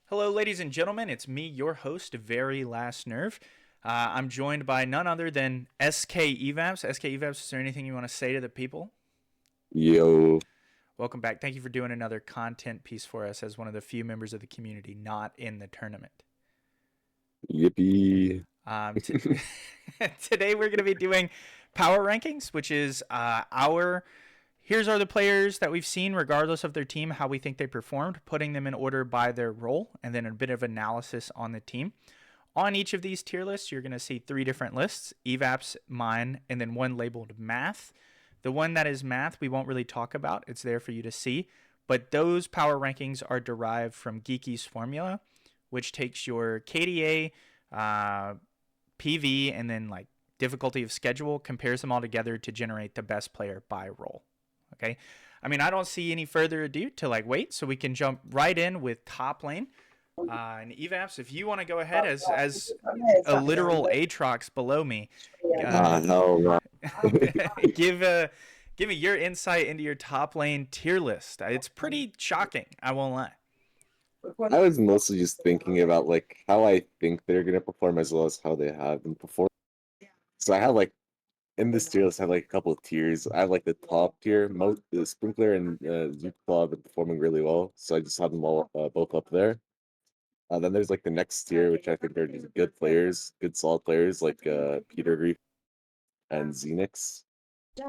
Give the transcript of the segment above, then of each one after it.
Hello, ladies and gentlemen. It's me, your host, Very Last Nerve. I'm joined by none other than SK Evaps. SK Evaps, is there anything you want to say to the people? Yo, Welcome back. Thank you for doing another content piece for us as one of the few members of the community not in the tournament. yippee. Um, t- Today we're going to be doing power rankings, which is our here's are the players that we've seen, regardless of their team, how we think they performed, putting them in order by their role, and then a bit of analysis on the team. On each of these tier lists, you're going to see three different lists: Evaps, mine, and then one labeled math. The one that is math, we won't really talk about. It's there for you to see. But those power rankings are derived from Geeky's formula, which takes your KDA, PV, and then like difficulty of schedule, compares them all together to generate the best player by role. Okay. I mean, I don't see any further ado to wait, so we can jump right in with top lane. And Evaps, if you want to go ahead as a literal Aatrox below me, uh, No, no. give give me your insight into your top lane tier list. It's pretty shocking. I won't lie. I was mostly just thinking about like how I think they're gonna perform as well as how they have been performing. So I have like in this tier list, I have like a couple of tiers. I have like the top tier, most the Sprinkler and Zoot have been performing really well, so I just have them all both up there. Then there's like the next tier, which I think are just good players, good solid players like Peter Grief and Xenix.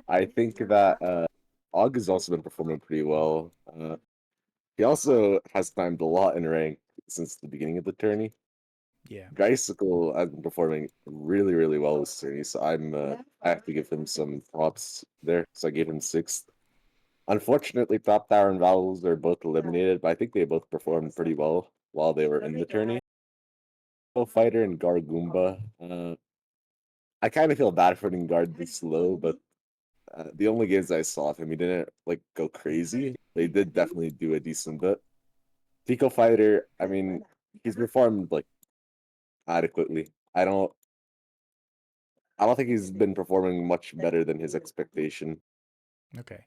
I think that Og has also been performing pretty well. He also has climbed a lot in rank since the beginning of the tourney. Yeah. Geisicle has been performing really, really well this tourney, so I have to give him some props there. So I gave him sixth. Unfortunately, Top Tower and Vowels are both eliminated, but I think they both performed pretty well while they were in the tourney. Fighter and Gargoomba. I kind of feel bad for putting Guard this low, but the only games I saw of him, he didn't like go crazy. They did definitely do a decent bit. Pico Fighter, I mean, he's performed like adequately. I don't think he's been performing much better than his expectation. Okay.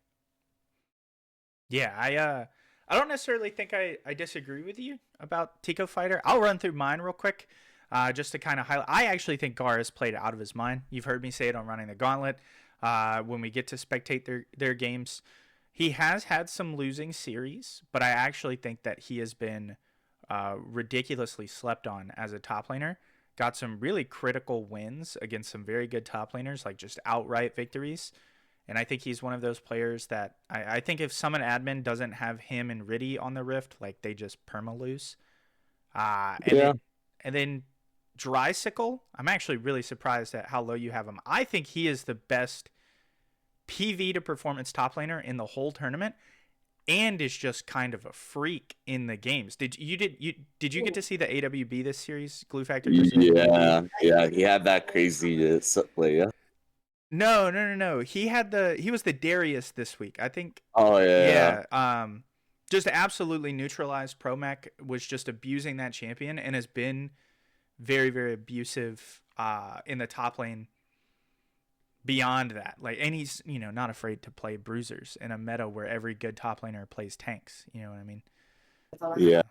Yeah, I don't necessarily think I disagree with you about Tico Fighter. I'll run through mine real quick, just to kind of highlight. I actually think Gar has played out of his mind. You've heard me say it on Running the Gauntlet. When we get to spectate their games, he has had some losing series, but I actually think that he has been ridiculously slept on as a top laner. Got some really critical wins against some very good top laners, like just outright victories. And I think he's one of those players that I think if Summon Admin doesn't have him and Riddy on the Rift, like they just perma lose. Uh, and Yeah, then and then Drysicle, I'm actually really surprised at how low you have him. I think he is the best PV to performance top laner in the whole tournament, and is just kind of a freak in the games. Did you get to see the AWB this series, Glue Factory versus AWB? yeah, he had that crazy play. Yeah. No, no, no, no. He was the Darius this week. I think Oh yeah, yeah. Just absolutely neutralized Promech, was just abusing that champion and has been very, very abusive in the top lane beyond that. Like, and he's, not afraid to play bruisers in a meta where every good top laner plays tanks. You know what I mean? yeah.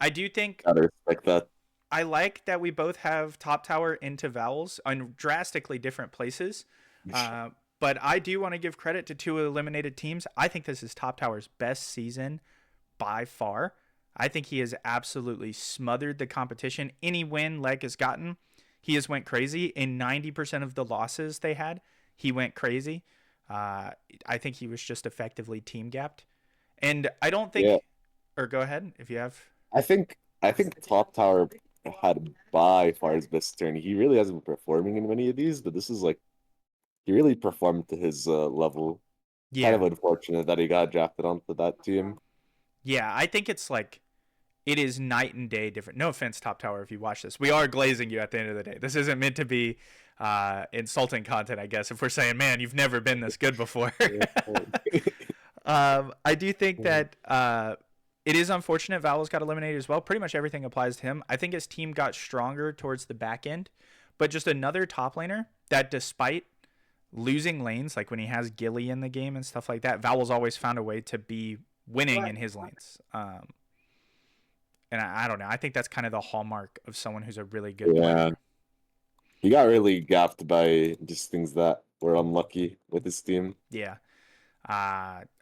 I do think Gotta respect that. I like that we both have top tower into vowels on drastically different places. Uh, but I do want to give credit to two eliminated teams. I think this is top tower's best season by far. I think he has absolutely smothered the competition. Any win Leg has gotten, he has went crazy. In 90% of the losses they had, he went crazy. Uh, I think he was just effectively team gapped. And I don't Yeah, think, or go ahead if you have. I think Top Tower had by far his best turn. He really hasn't been performing in many of these, but this is like he really performed to his level. Kind of Yeah. unfortunate that he got drafted onto that team. Yeah. I think it's like, it is night and day different. No offense, Top Tower, if you watch this. We are glazing you at the end of the day. This isn't meant to be insulting content, I guess, if we're saying, man, you've never been this good before. I do think that it is unfortunate Vowels got eliminated as well. Pretty much everything applies to him. I think his team got stronger towards the back end, but just another top laner that, despite losing lanes, like when he has Gilly in the game and stuff like that, Vowels always found a way to be winning in his lanes. And I don't know. I think that's kind of the hallmark of someone who's a really good Yeah, player. he got really gaffed by just things that were unlucky with his team. Yeah.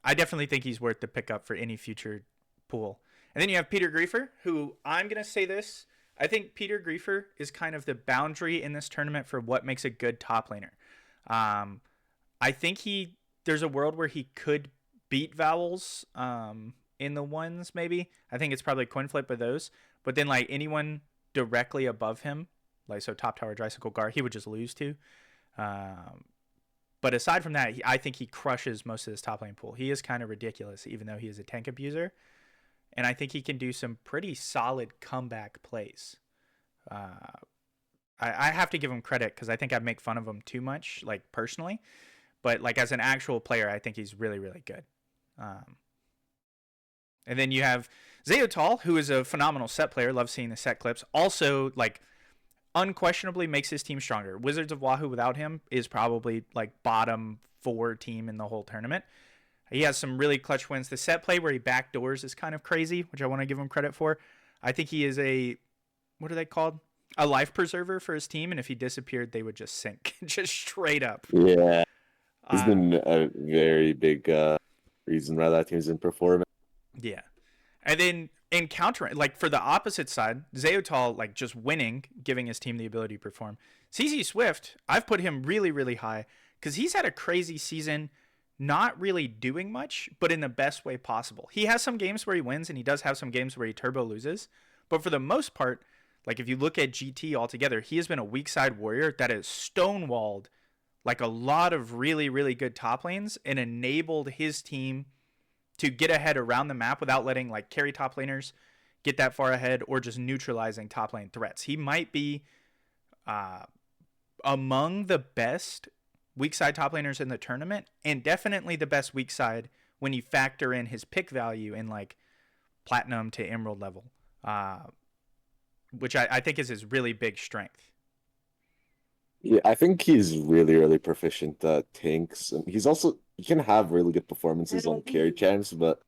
I definitely think he's worth the pickup for any future pool. And then you have Peter Griefer, who I'm going to say this. I think Peter Griefer is kind of the boundary in this tournament for what makes a good top laner. Um, I think there's a world where he could beat Vowels in the ones, maybe. I think it's probably a coin flip of those. But then, like, anyone directly above him, like, so top tower, Drycycle Gar, he would just lose to. Um, but aside from that, I think he crushes most of this top lane pool. He is kind of ridiculous, even though he is a tank abuser. And I think he can do some pretty solid comeback plays. Uh, I have to give him credit because I think I make fun of him too much, like personally. But like as an actual player, I think he's really, really good. Um, and then you have Zeotal, who is a phenomenal set player. Love seeing the set clips. Also, like unquestionably makes his team stronger. Wizards of Wahoo without him is probably like bottom 4 team in the whole tournament. He has some really clutch wins. The set play where he backdoors is kind of crazy, which I want to give him credit for. I think he is what are they called? A life preserver for his team, and if he disappeared, they would just sink, just straight up. Yeah, he's Uh, been a very big reason why that team's been performing. yeah. And then in countering, like for the opposite side, Zeotal, like just winning, giving his team the ability to perform. CZ Swift, I've put him really, really high because he's had a crazy season, not really doing much, but in the best way possible. He has some games where he wins, and he does have some games where he turbo loses. But for the most part, like if you look at GT altogether, he has been a weak side warrior that has stonewalled like a lot of really, really good top lanes and enabled his team to get ahead around the map without letting like carry top laners get that far ahead or just neutralizing top lane threats. He might be uh, among the best weak side top laners in the tournament, and definitely the best weak side when you factor in his pick value in like platinum to emerald level, which I think is his really big strength. Yeah, I think he's really, really proficient at tanks, and he can have really good performances on carry champs, but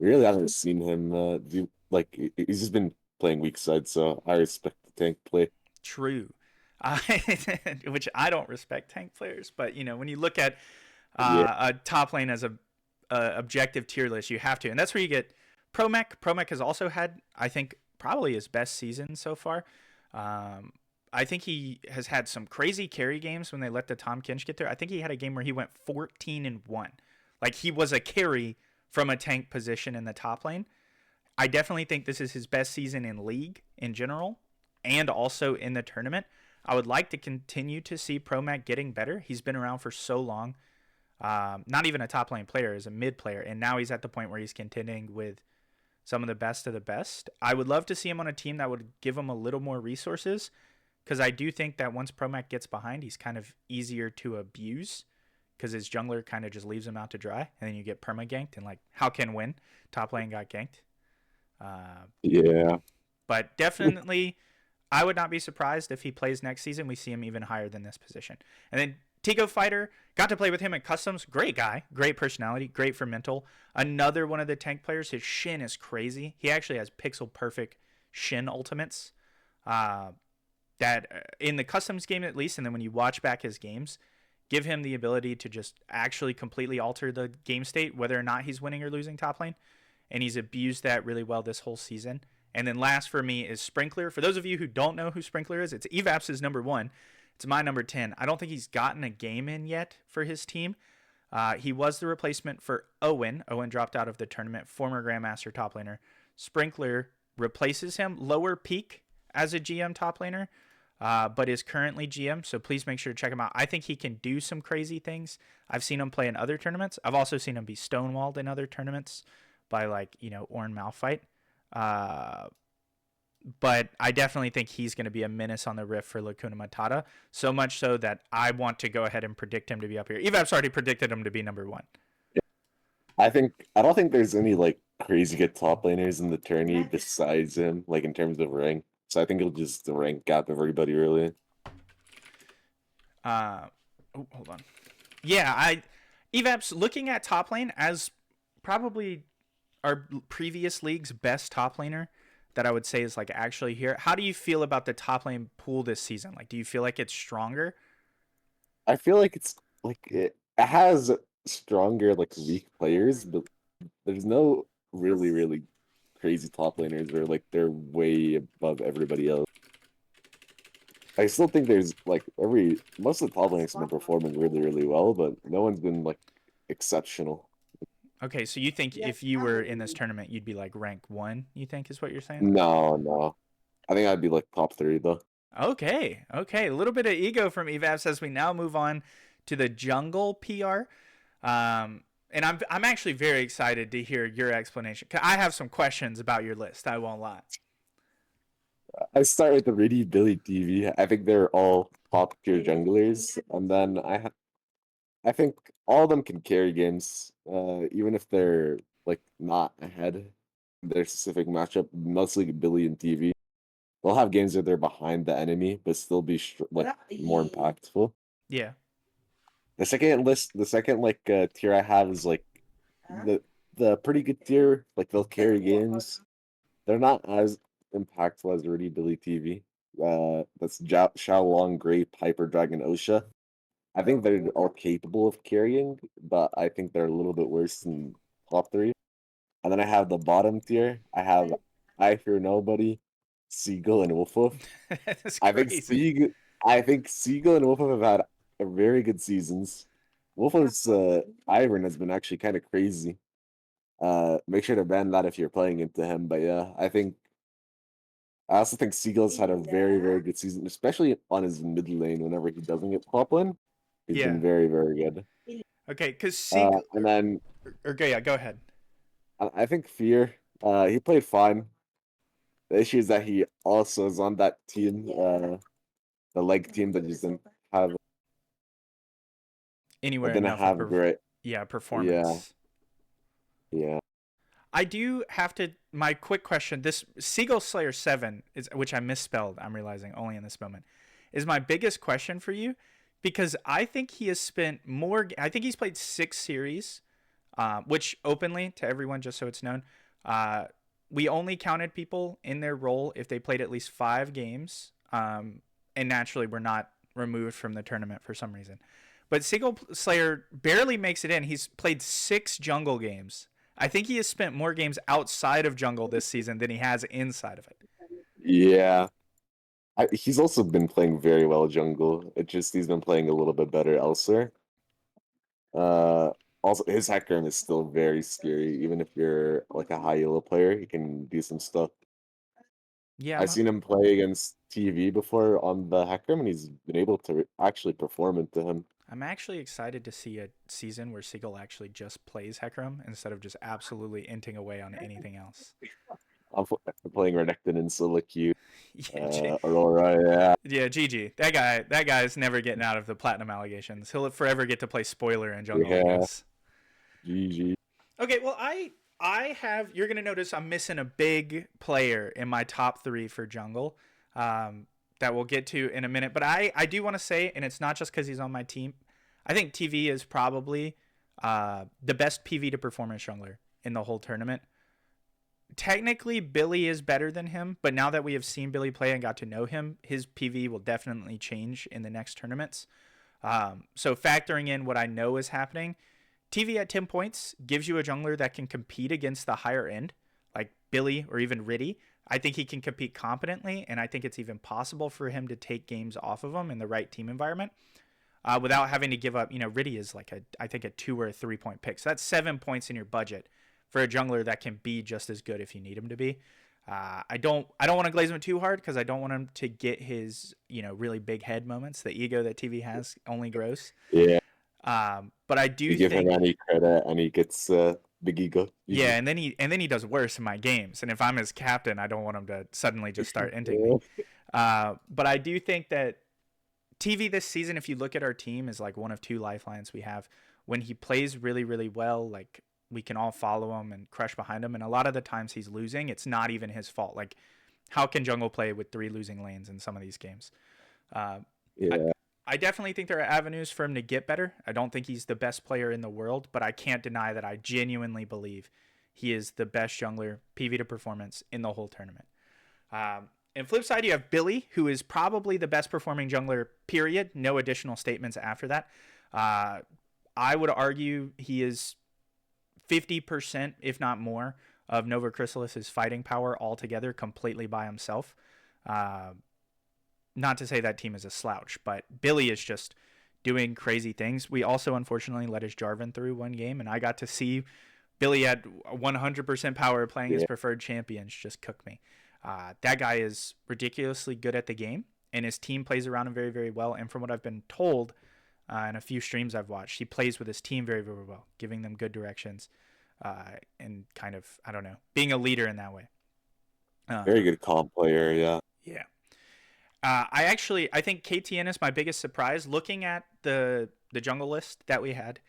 we really haven't seen him do like he's just been playing weak side, so I respect the tank play. True. Uh, which I don't respect tank players, but you know when you look at Yeah, a top lane as a objective tier list, you have to, and that's where you get Promech. Promech has also had, I think, probably his best season so far. Um, I think he has had some crazy carry games when they let the Tom Kinch get there. I think he had a game where he went 14-1. Like he was a carry from a tank position in the top lane. I definitely think this is his best season in league in general and also in the tournament. I would like to continue to see Promech getting better. He's been around for so long. Not even a top lane player, as a mid player, and now he's at the point where he's contending with some of the best of the best. I would love to see him on a team that would give him a little more resources, because I do think that once Promech gets behind, he's kind of easier to abuse because his jungler kind of just leaves him out to dry, and then you get perma ganked, and like how can win? Top lane got ganked. Uh, yeah, but definitely, I would not be surprised if he plays next season. We see him even higher than this position. And then Tigo Fighter, got to play with him at Customs. Great guy, great personality, great for mental. Another one of the tank players. His Shin is crazy. He actually has pixel perfect Shin ultimates. Uh, that in the Customs game at least, and then when you watch back his games, give him the ability to just actually completely alter the game state, whether or not he's winning or losing top lane. And he's abused that really well this whole season. And then last for me is Sprinkler. For those of you who don't know who Sprinkler is, it's Evaps is number 1. It's my number 10. I don't think he's gotten a game in yet for his team. He was the replacement for Owen. Owen dropped out of the tournament, former Grandmaster top laner. Sprinkler replaces him, lower peak as a GM top laner, but is currently GM. So please make sure to check him out. I think he can do some crazy things. I've seen him play in other tournaments. I've also seen him be stonewalled in other tournaments by like, Ornn Malphite. But I definitely think he's going to be a menace on the Rift for Lacuna Matata. So much so that I want to go ahead and predict him to be up here. Evap's already predicted him to be number 1. I don't think there's any like crazy good top laners in the tourney besides him, like in terms of rank. So I think he'll just rank gap everybody really. Hold on. Yeah, Evap's looking at top lane as probably our previous league's best top laner. that I would say is like actually here. How do you feel about the top lane pool this season? Like, do you feel like it's stronger? I feel like it's like it has stronger like weak players, but there's no really crazy top laners where like they're way above everybody else. I still think there's like every most of the top laners have been performing really well, but no one's been like exceptional. Okay, so you think if you were in this tournament, you'd be like rank 1, you think is what you're saying? No. I think I'd be like top three though. Okay, okay. A little bit of ego from Evaps as we now move on to the jungle PR. And I'm actually very excited to hear your explanation. 'Cause I have some questions about your list. I won't lie. I start with the Riddy, Billy, TV. I think they're all top tier junglers, and then I think all of them can carry games, even if they're like not ahead in their specific matchup. Mostly Billy and TV. They'll have games where they're behind the enemy, but still be like more impactful. Yeah, The second like tier I have is like the the pretty good tier. Like they'll carry games. They're not as impactful as Rudy Billy TV. That's Xiaolong, Gray, Piper, Dragon, Osha. I think they're all capable of carrying, but I think they're a little bit worse than top three. And then I have the bottom tier. I have I Fear Nobody, Seagull, and Wolf Wolf. that's I think crazy. I think Seagull and Wolf Wolf have had a very good seasons. Wolf Wolf's Ivern has been actually kind of crazy. Make sure to ban that if you're playing into him. But yeah, I also think Seagull's had a very good season, especially on his mid lane whenever he doesn't get top lane. He's Yeah. been very good. Okay, because Sig. And then Yeah, go ahead. I think Fear, he played fine. The issue is that he also is on that team, the leg team have that Anywhere didn't enough of have great. yeah Yeah, performance. yeah. I do have to. My quick question: this Seagull Slayer 7 is, which I misspelled. I'm realizing only in this moment, is my biggest question for you, because I think he has spent more. I think he's played 6 series, which openly to everyone, just so it's known, uh, we only counted people in their role if they played at least 5 games, and naturally we're not removed from the tournament for some reason. But Seagull Slayer barely makes it in. He's played 6 jungle games. I think he has spent more games outside of jungle this season than he has inside of it. Yeah. He's also been playing very well jungle. It just he's been playing a little bit better elsewhere. Uh, Also his hacker is still very scary. Even if you're like a high elo player, he can do some stuff. Yeah, I've seen him play against TV before on the hacker, and he's been able to actually perform into him. I'm actually excited to see a season where Seagull actually just plays Hecarim instead of just absolutely inting away on anything else. I'm playing Renekton and Solo Q, Yeah, Aurora. Yeah, yeah, GG. That guy's never getting out of the platinum allegations. He'll forever get to play spoiler in jungle, I yeah. guess. GG. Okay, well, I have. You're gonna notice I'm missing a big player in my top 3 for jungle. That we'll get to in a minute. But I do want to say, and it's not just because he's on my team. I think TV is probably the best PV to performance jungler in the whole tournament. Technically, Billy is better than him, but now that we have seen Billy play and got to know him, his PV will definitely change in the next tournaments. So factoring in what I know is happening, TV at 10 points gives you a jungler that can compete against the higher end, like Billy or even Riddy. I think he can compete competently, and I think it's even possible for him to take games off of him in the right team environment without having to give up. You know, Riddy is like I think a 2 or a 3 point pick. So that's 7 points in your budget for a jungler that can be just as good if you need him to be. I don't want to glaze him too hard because I don't want him to get his really big head moments. The ego that TV has only grows. Yeah. But I do You give him think any credit, and he gets big ego. yeah, GG. and then he does worse in my games. And if I'm his captain, I don't want him to suddenly just start ending me. Yeah. But I do think that TV this season, if you look at our team, is like one of 2 lifelines we have. When he plays really well, like we can all follow him and crush behind him. And a lot of the times he's losing, it's not even his fault. Like, how can jungle play with 3 losing lanes in some of these games? Uh, I, Yeah. I definitely think there are avenues for him to get better. I don't think he's the best player in the world, but I can't deny that I genuinely believe he is the best jungler PV to performance in the whole tournament. And flip side, you have Billy, who is probably the best performing jungler, period. No additional statements after that. I would argue he is 50%, if not more, of Nova Chrysalis's fighting power altogether, completely by himself. Not to say that team is a slouch, but Billy is just doing crazy things. We also, unfortunately, let his Jarvan through one game, and I got to see Billy at 100% power playing his Yeah. preferred champions just cook me. That guy is ridiculously good at the game, and his team plays around him very, very well. And from what I've been told in a few streams I've watched, he plays with his team very, very well, giving them good directions and kind of, I don't know, being a leader in that way. Very good comp player, yeah. Yeah. I think KTN is my biggest surprise. Looking at the jungle list that we had,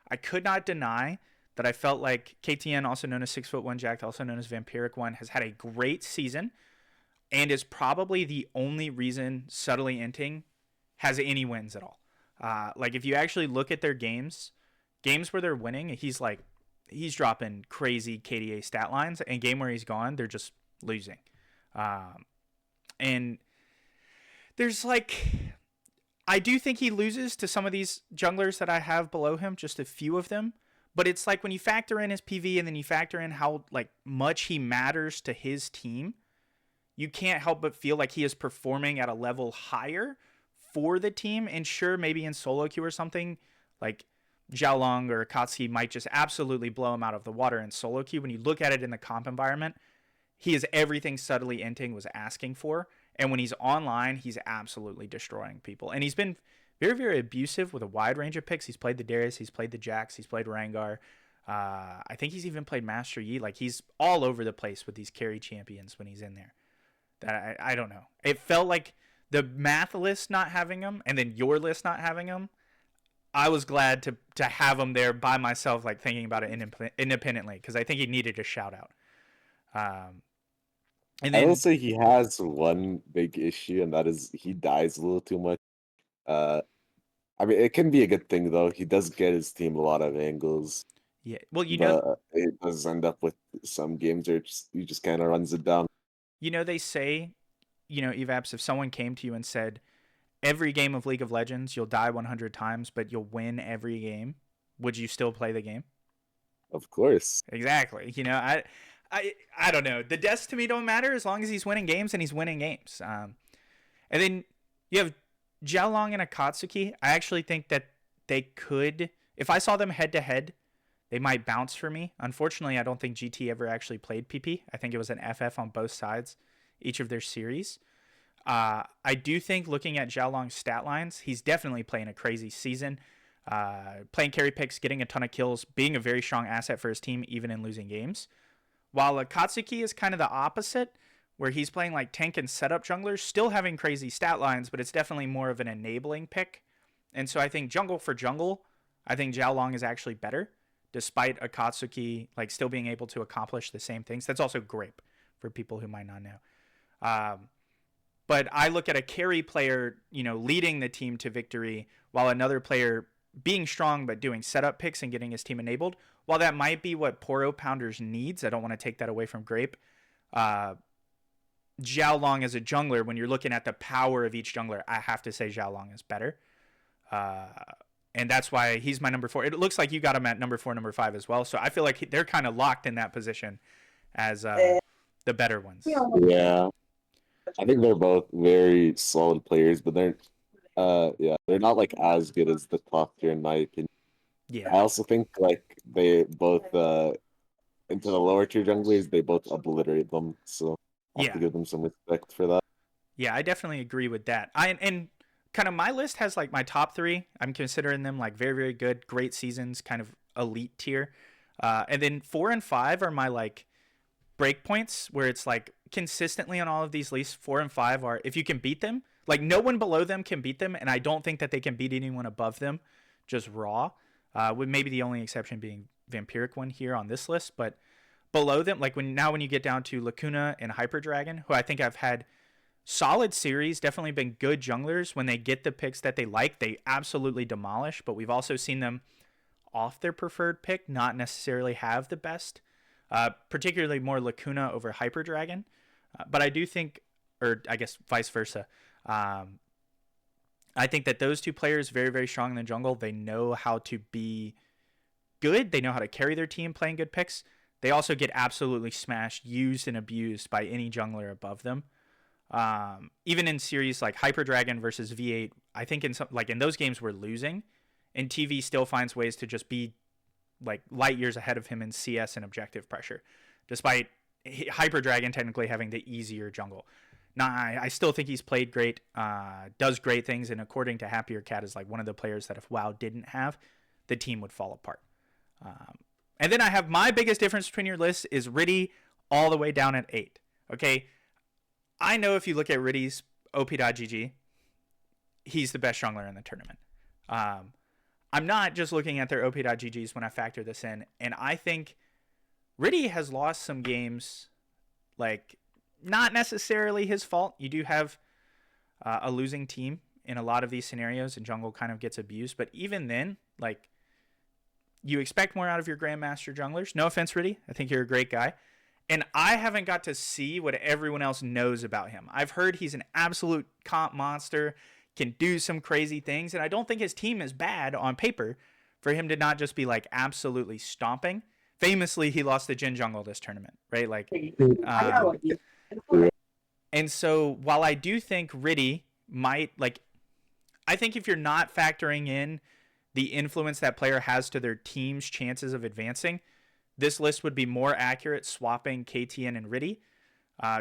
I could not deny that I felt like KTN, also known as 6'1" Jack, also known as Vampiric One, has had a great season and is probably the only reason Subtly Inting has any wins at all. Like if you actually look at their games where they're winning, he's dropping crazy KDA stat lines, and game where he's gone, they're just losing. And there's I do think he loses to some of these junglers that I have below him, just a few of them. But it's like when you factor in his PV and then you factor in how much he matters to his team, you can't help but feel like he is performing at a level higher for the team. And sure, maybe in solo queue or something, like Xiaolong or Akatsuki might just absolutely blow him out of the water in solo queue. When you look at it in the comp environment, he is everything Subtly Inting was asking for. And when he's online, he's absolutely destroying people. And he's been very, very abusive with a wide range of picks. He's played the Darius, he's played the Jax, he's played Rengar. I think he's even played Master Yi. He's all over the place with these carry champions when he's in there. That I don't know. It felt like the math list not having him and then your list not having him. I was glad to have him there by myself, thinking about it independently, because I think he needed a shout out. And I will then say he has one big issue, and that is he dies a little too much. I mean, it can be a good thing though. He does get his team a lot of angles, yeah, well, but it does end up with some games where he just kind of runs it down. they say, Evaps, if someone came to you and said, every game of League of Legends, you'll die 100 times, but you'll win every game, would you still play the game? Of course. Exactly. I don't know. The deaths to me don't matter as long as he's winning games, and he's winning games. And then you have Xiaolong and Akatsuki. I actually think that they could, if I saw them head to head, they might bounce for me. Unfortunately, I don't think GT ever actually played PP. I think it was an FF on both sides, each of their series. I do think, looking at Xiaolong's stat lines, he's definitely playing a crazy season. Playing carry picks, getting a ton of kills, being a very strong asset for his team, even in losing games. While Akatsuki is kind of the opposite, where he's playing tank and setup junglers, still having crazy stat lines, but it's definitely more of an enabling pick. And so I think jungle for jungle, I think Xiaolong is actually better, despite Akatsuki still being able to accomplish the same things. That's also Grape, for people who might not know. But I look at a carry player, leading the team to victory, while another player being strong but doing setup picks and getting his team enabled. While that might be what Poro Pounders needs, I don't want to take that away from Grape. Xiaolong as a jungler, when you're looking at the power of each jungler, I have to say Xiaolong is better. And that's why he's my number 4. It looks like you got him at number 4, number 5 as well. So I feel like they're kind of locked in that position as the better ones. Yeah. I think they're both very solid players, but they're not as good as the top tier in my opinion. Yeah. I also think they both into the lower tier junglers, they both obliterate them. So I have to give them some respect for that. Yeah, I definitely agree with that. And kind of my list has my top 3. I'm considering them very, very good, great seasons, kind of elite tier. And then 4 and 5 are my breakpoints, where it's consistently on all of these lists. 4 and 5 are, if you can beat them, no one below them can beat them, and I don't think that they can beat anyone above them, just raw. With maybe the only exception being Vampiric One here on this list, but below them, when you get down to Lacuna and Hyper Dragon, who I think I've had solid series, definitely been good junglers. When they get the picks that they like, they absolutely demolish. But we've also seen them off their preferred pick not necessarily have the best, particularly more Lacuna over Hyper Dragon. But I do think, or I guess vice versa. Um, I think that those two players very, very strong in the jungle. They know how to be good. They know how to carry their team playing good picks. They also get absolutely smashed, used and abused by any jungler above them. Even in series like Hyper Dragon versus V8, I think in those games we're losing, and TV still finds ways to just be like light years ahead of him in CS and objective pressure, despite Hyper Dragon technically having the easier jungle. Now, I still think he's played great, does great things, and according to Happier Cat, is like one of the players that if WoW didn't have, the team would fall apart. And then I have my biggest difference between your list is Riddy all the way down at 8. Okay, I know if you look at Riddy's OP.GG, he's the best jungler in the tournament. I'm not just looking at their OP.GGs when I factor this in, and I think Riddy has lost some games, like, not necessarily his fault. You do have a losing team in a lot of these scenarios, and jungle kind of gets abused, but even then, like, you expect more out of your Grandmaster junglers. No offense, Riddy. I think you're a great guy. And I haven't got to see what everyone else knows about him. I've heard he's an absolute comp monster, can do some crazy things, and I don't think his team is bad on paper for him to not just be like absolutely stomping. Famously, he lost the Jin jungle this tournament, right? Like, and so while I do think Riddy might, like, I think if you're not factoring in the influence that player has to their team's chances of advancing, this list would be more accurate swapping KTN and Riddy.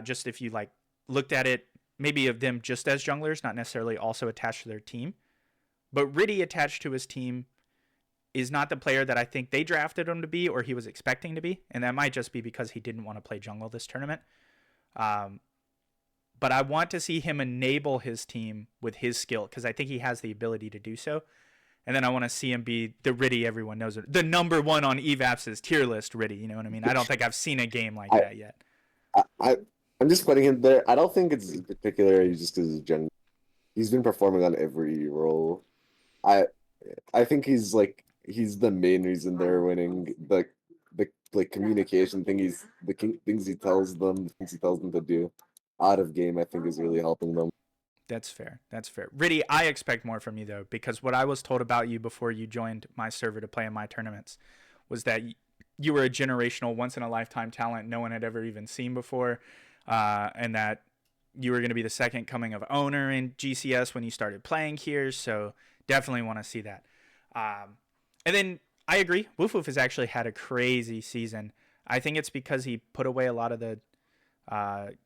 Just if you like looked at it, maybe of them just as junglers, not necessarily also attached to their team. But Riddy attached to his team is not the player that I think they drafted him to be or he was expecting to be. And that might just be because he didn't want to play jungle this tournament. But I want to see him enable his team with his skill because I think he has the ability to do so. And then I want to see him be the Riddy everyone knows, the number one on Evaps' tier list Riddy. You know what I mean? I don't think I've seen a game like that yet. I'm just putting him there. I don't think it's particularly just because he's been performing on every role. I think he's the main reason they're winning. The like communication thing things he tells them, the things he tells them to do out of game, I think is really helping them. That's fair. That's fair. Riddy, I expect more from you, though, because what I was told about you before you joined my server to play in my tournaments was that you were a generational, once-in-a-lifetime talent no one had ever even seen before, and that you were going to be the second coming of owner in GCS when you started playing here, so definitely want to see that. And then I agree. Woof Woof has actually had a crazy season. I think it's because he put away a lot of the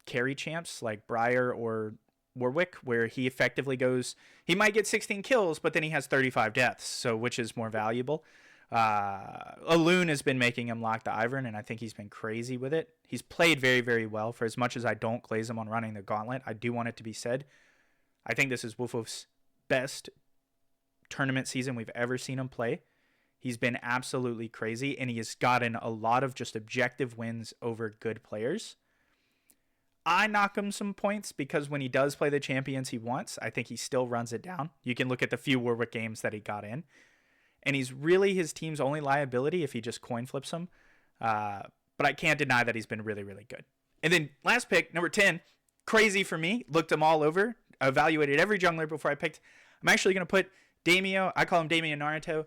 carry champs like Briar or Warwick, where he effectively goes, he might get 16 kills, but then he has 35 deaths. So which is more valuable? Aloon has been making him lock the Ivern, and I think he's been crazy with it. He's played very, very well. For as much as I don't glaze him on running the gauntlet, I do want it to be said. I think this is Woof Woof's best tournament season we've ever seen him play. He's been absolutely crazy, and he has gotten a lot of just objective wins over good players. I knock him some points because when he does play the champions he wants, I think he still runs it down. You can look at the few Warwick games that he got in. And he's really his team's only liability if he just coin flips them. But I can't deny that he's been really, really good. And then last pick, number 10, crazy for me. Looked him all over. Evaluated every jungler before I picked. I'm actually going to put Damio, I call him Damien Naruto,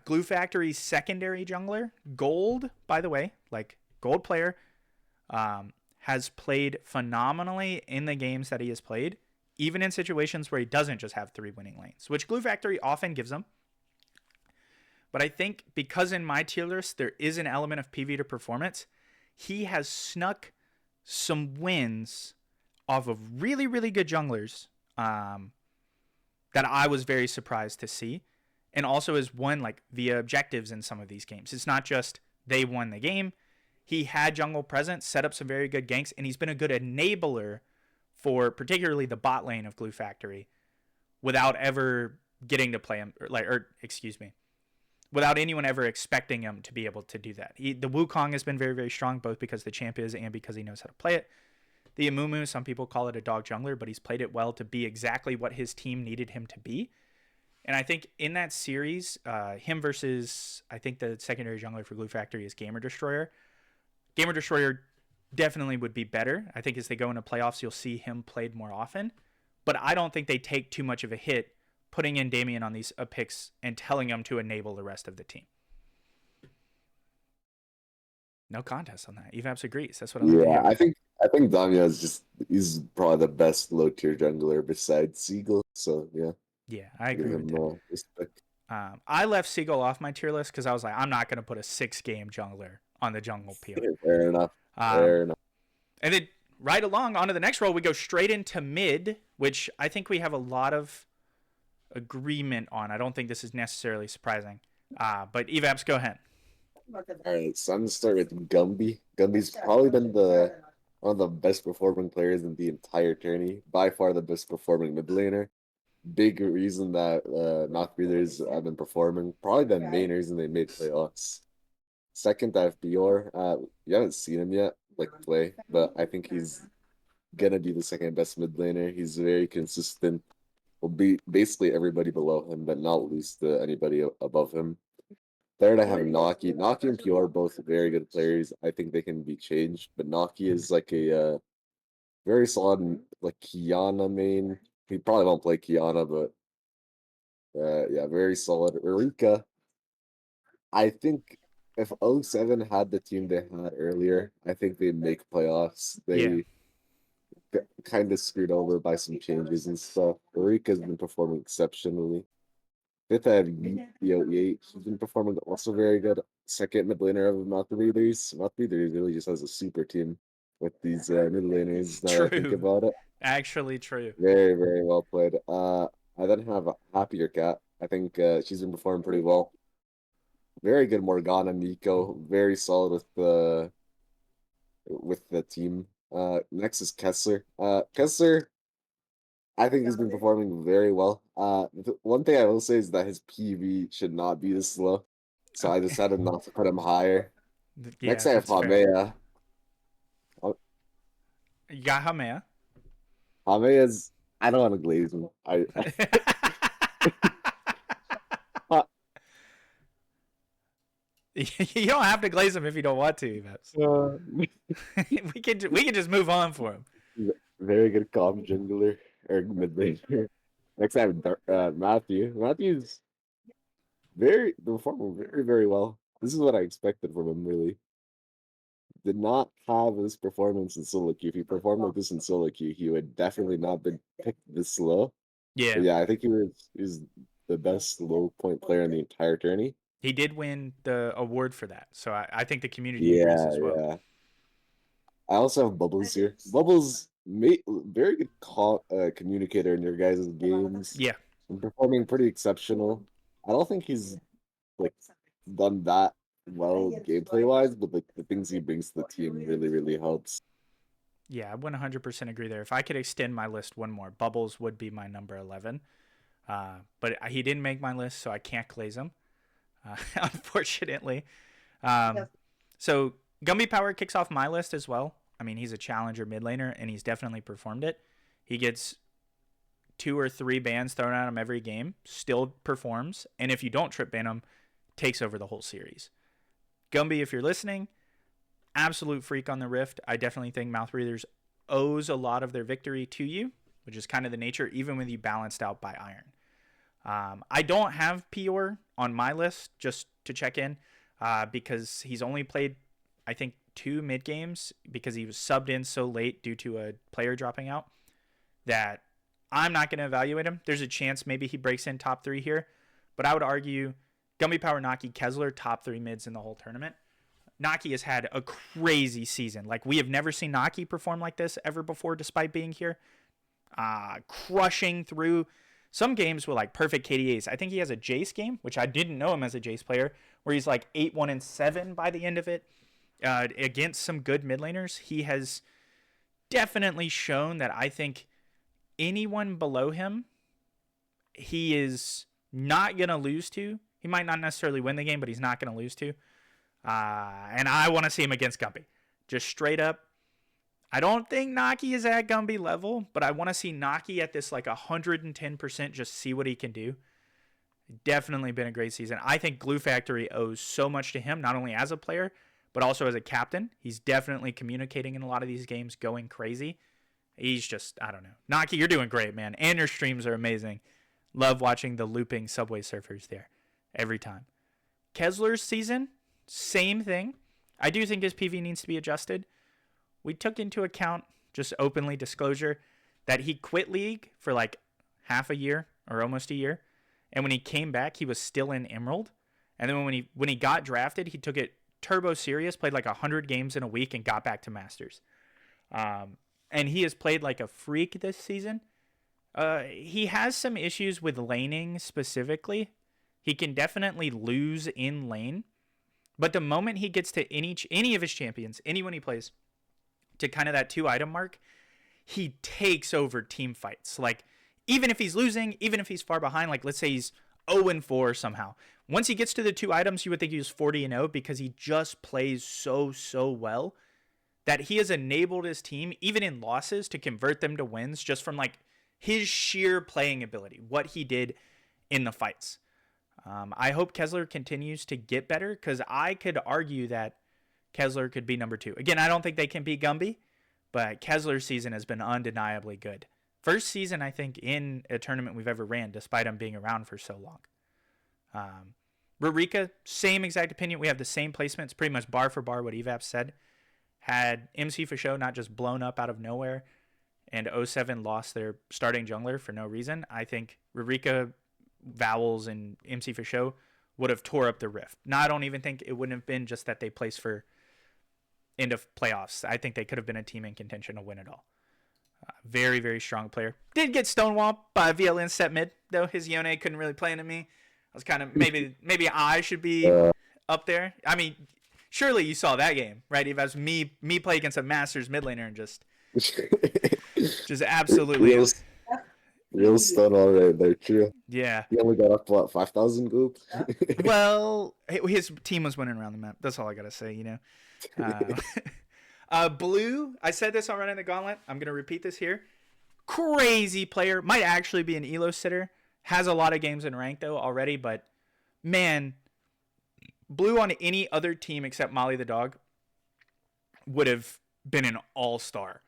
Glue Factory's secondary jungler. Gold, by the way, like gold player. Has played phenomenally in the games that he has played, even in situations where he doesn't just have 3 winning lanes, which Glue Factory often gives him. But I think because in my tier list there is an element of PV to performance, he has snuck some wins off of really, really good junglers that I was very surprised to see, and also has won like via objectives in some of these games. It's not just they won the game. He had jungle presence, set up some very good ganks, and he's been a good enabler for particularly the bot lane of Glue Factory without ever getting to play him, without anyone ever expecting him to be able to do that. The Wukong has been very, very strong, both because the champ is and because he knows how to play it. The Amumu, some people call it a dog jungler, but he's played it well to be exactly what his team needed him to be. And I think in that series, him versus, I think the secondary jungler for Glue Factory is Gamer Destroyer. Gamer Destroyer definitely would be better. I think as they go into playoffs, you'll see him played more often. But I don't think they take too much of a hit putting in Damian on these picks and telling him to enable the rest of the team. No contest on that. Evaps agrees. That's what I like to Yeah, hear. I think Damia is just he's probably the best low tier jungler besides Siegel. So yeah, Yeah, I give agree with him that. respect. I left Siegel off my tier list because I was like, I'm not going to put a 6 game jungler on the jungle PR. Fair enough. Um, Fair enough. and then right along onto the next roll, we go straight into mid, which I think we have a lot of agreement on. I don't think this is necessarily surprising. But Evaps, go ahead. All right, so I'm gonna start with Gumby. Gumby's probably been the one of the best performing players in the entire tourney. By far the best performing mid laner. Big reason that Knock Breathers have been performing. Probably the main reason they made playoffs. Second, I have Bior. You haven't seen him yet, like play, but I think he's gonna be the second best mid laner. He's very consistent. Will beat basically everybody below him, but not lose to anybody above him. Third, I have Naki. Naki and Pure are both very good players. I think they can be changed, but Naki is like a very solid like Kiana main. He probably won't play Kiana, but yeah, very solid. Eureka. I think if '07 had the team they had earlier, I think they'd make playoffs. Yeah, They got kind of screwed over by some changes and stuff. Eureka's been performing exceptionally. Fifth, I have Yo8. He's been performing also very good. Second mid laner of Mouth Breathers. Mouth Breathers really just has a super team with these mid laners now that I think true. about it. Actually, true. Very, very well played. I then have a Happier Cat. I think she's been performing pretty well. Very good Morgana Nico. Very solid with the team. Next is Kessler. Kessler, I think he's been performing very well. One thing I will say is that his PV should not be this low, so I Okay. decided not to put him higher. Next, Yeah, I have that's fair. Hamea. You got Hamea. Hamea's I don't want to glaze him. I You don't have to glaze him if you don't want to, Evaps. uh, We can just move on for him. very good calm jungler or mid laner. Next, I have Matthew. Matthew's very performing very very well. This is what I expected from him. Really did not have this performance in solo queue. If he performed like this in solo queue, he would definitely not been picked this low. But Yeah, yeah, I think he was the best low point player in the entire tourney. he did win the award for that, so I think the community agrees Yeah, as well. yeah. I also have Bubbles here. Bubbles, very good communicator in your guys' games. Yeah, And performing pretty exceptional. I don't think he's like done that well gameplay wise, but like the things he brings to the team really, really helps. yeah, I 100% agree there. If I could extend my list one more, Bubbles would be my number 11. But he didn't make my list, so I can't glaze him, unfortunately. Um, so Gumby Power kicks off my list as well. I mean, he's a challenger mid laner, and he's definitely performed it. He gets 2 or 3 bans thrown at him every game, still performs, and if you don't trip ban him, takes over the whole series. Gumby, if you're listening, absolute freak on the Rift. I definitely think Mouth Breathers owes a lot of their victory to you, which is kind of the nature, even with you balanced out by Iron. I don't have Pior on my list, just to check in, because he's only played, I think, 2 mid games because he was subbed in so late due to a player dropping out that I'm not going to evaluate him. There's a chance maybe he breaks in top 3 here, but I would argue Gumby Power, Naki, Kessler, top 3 mids in the whole tournament. Naki has had a crazy season. Like, we have never seen Naki perform like this ever before, despite being here. Crushing through some games with like perfect KDAs. I think he has a Jace game, which I didn't know him as a Jace player, where he's like 8-1-7 by the end of it. Against some good mid laners, he has definitely shown that I think anyone below him, he is not going to lose to. He might not necessarily win the game, but he's not going to lose to. And I want to see him against Gumby. Just straight up. I don't think Naki is at Gumby level, but I want to see Naki at this like 110%, just see what he can do. Definitely been a great season. I think Glue Factory owes so much to him, not only as a player, but also as a captain. He's definitely communicating in a lot of these games, going crazy. He's just, I don't know. Naki, you're doing great, man. And your streams are amazing. Love watching the looping Subway Surfers there every time. Kessler's season, same thing. I do think his PV needs to be adjusted. We took into account, just openly disclosure, that he quit League for like half a year or almost a year. And when he came back, he was still in Emerald. And then when he got drafted, he took it turbo serious, played like 100 games in a week, and got back to Masters. And he has played like a freak this season. He has some issues with laning specifically. He can definitely lose in lane. But the moment he gets to any of his champions, anyone he plays, to kind of that 2-item mark, he takes over team fights. Like, even if he's losing, even if he's far behind, like let's say he's 0-4 somehow. Once he gets to the 2 items, you would think he was 40-0 because he just plays so well that he has enabled his team, even in losses, to convert them to wins just from like his sheer playing ability, what he did in the fights. I hope Kessler continues to get better because I could argue that Kessler could be number 2. Again, I don't think they can beat Gumby, but Kessler's season has been undeniably good. First season, I think, in a tournament we've ever ran, despite him being around for so long. Rurika, same exact opinion. We have the same placements, pretty much bar for bar what Evaps said. Had MC for show not just blown up out of nowhere and 07 lost their starting jungler for no reason, I think Rurika, Vowels, and MC for show would have tore up the rift. Now, I don't even think it wouldn't have been just that they placed for end of playoffs. I think they could have been a team in contention to win it all. Very, very strong player. Did get stonewalled by VLN set mid, though. His Yone couldn't really play into me. I was kind of, maybe I should be up there. I mean, surely you saw that game, right? If it was me play against a Masters mid laner and just absolutely. Real stun all right there, true. Yeah. He only got up to, what, 5,000 gold? Well, his team was winning around the map. That's all I got to say, you know. Blue, I said this on Running the Gauntlet. I'm going to repeat this here. Crazy player. Might actually be an elo sitter. Has a lot of games in rank, though, already. But, man, Blue on any other team except Molly the dog would have been an all-star.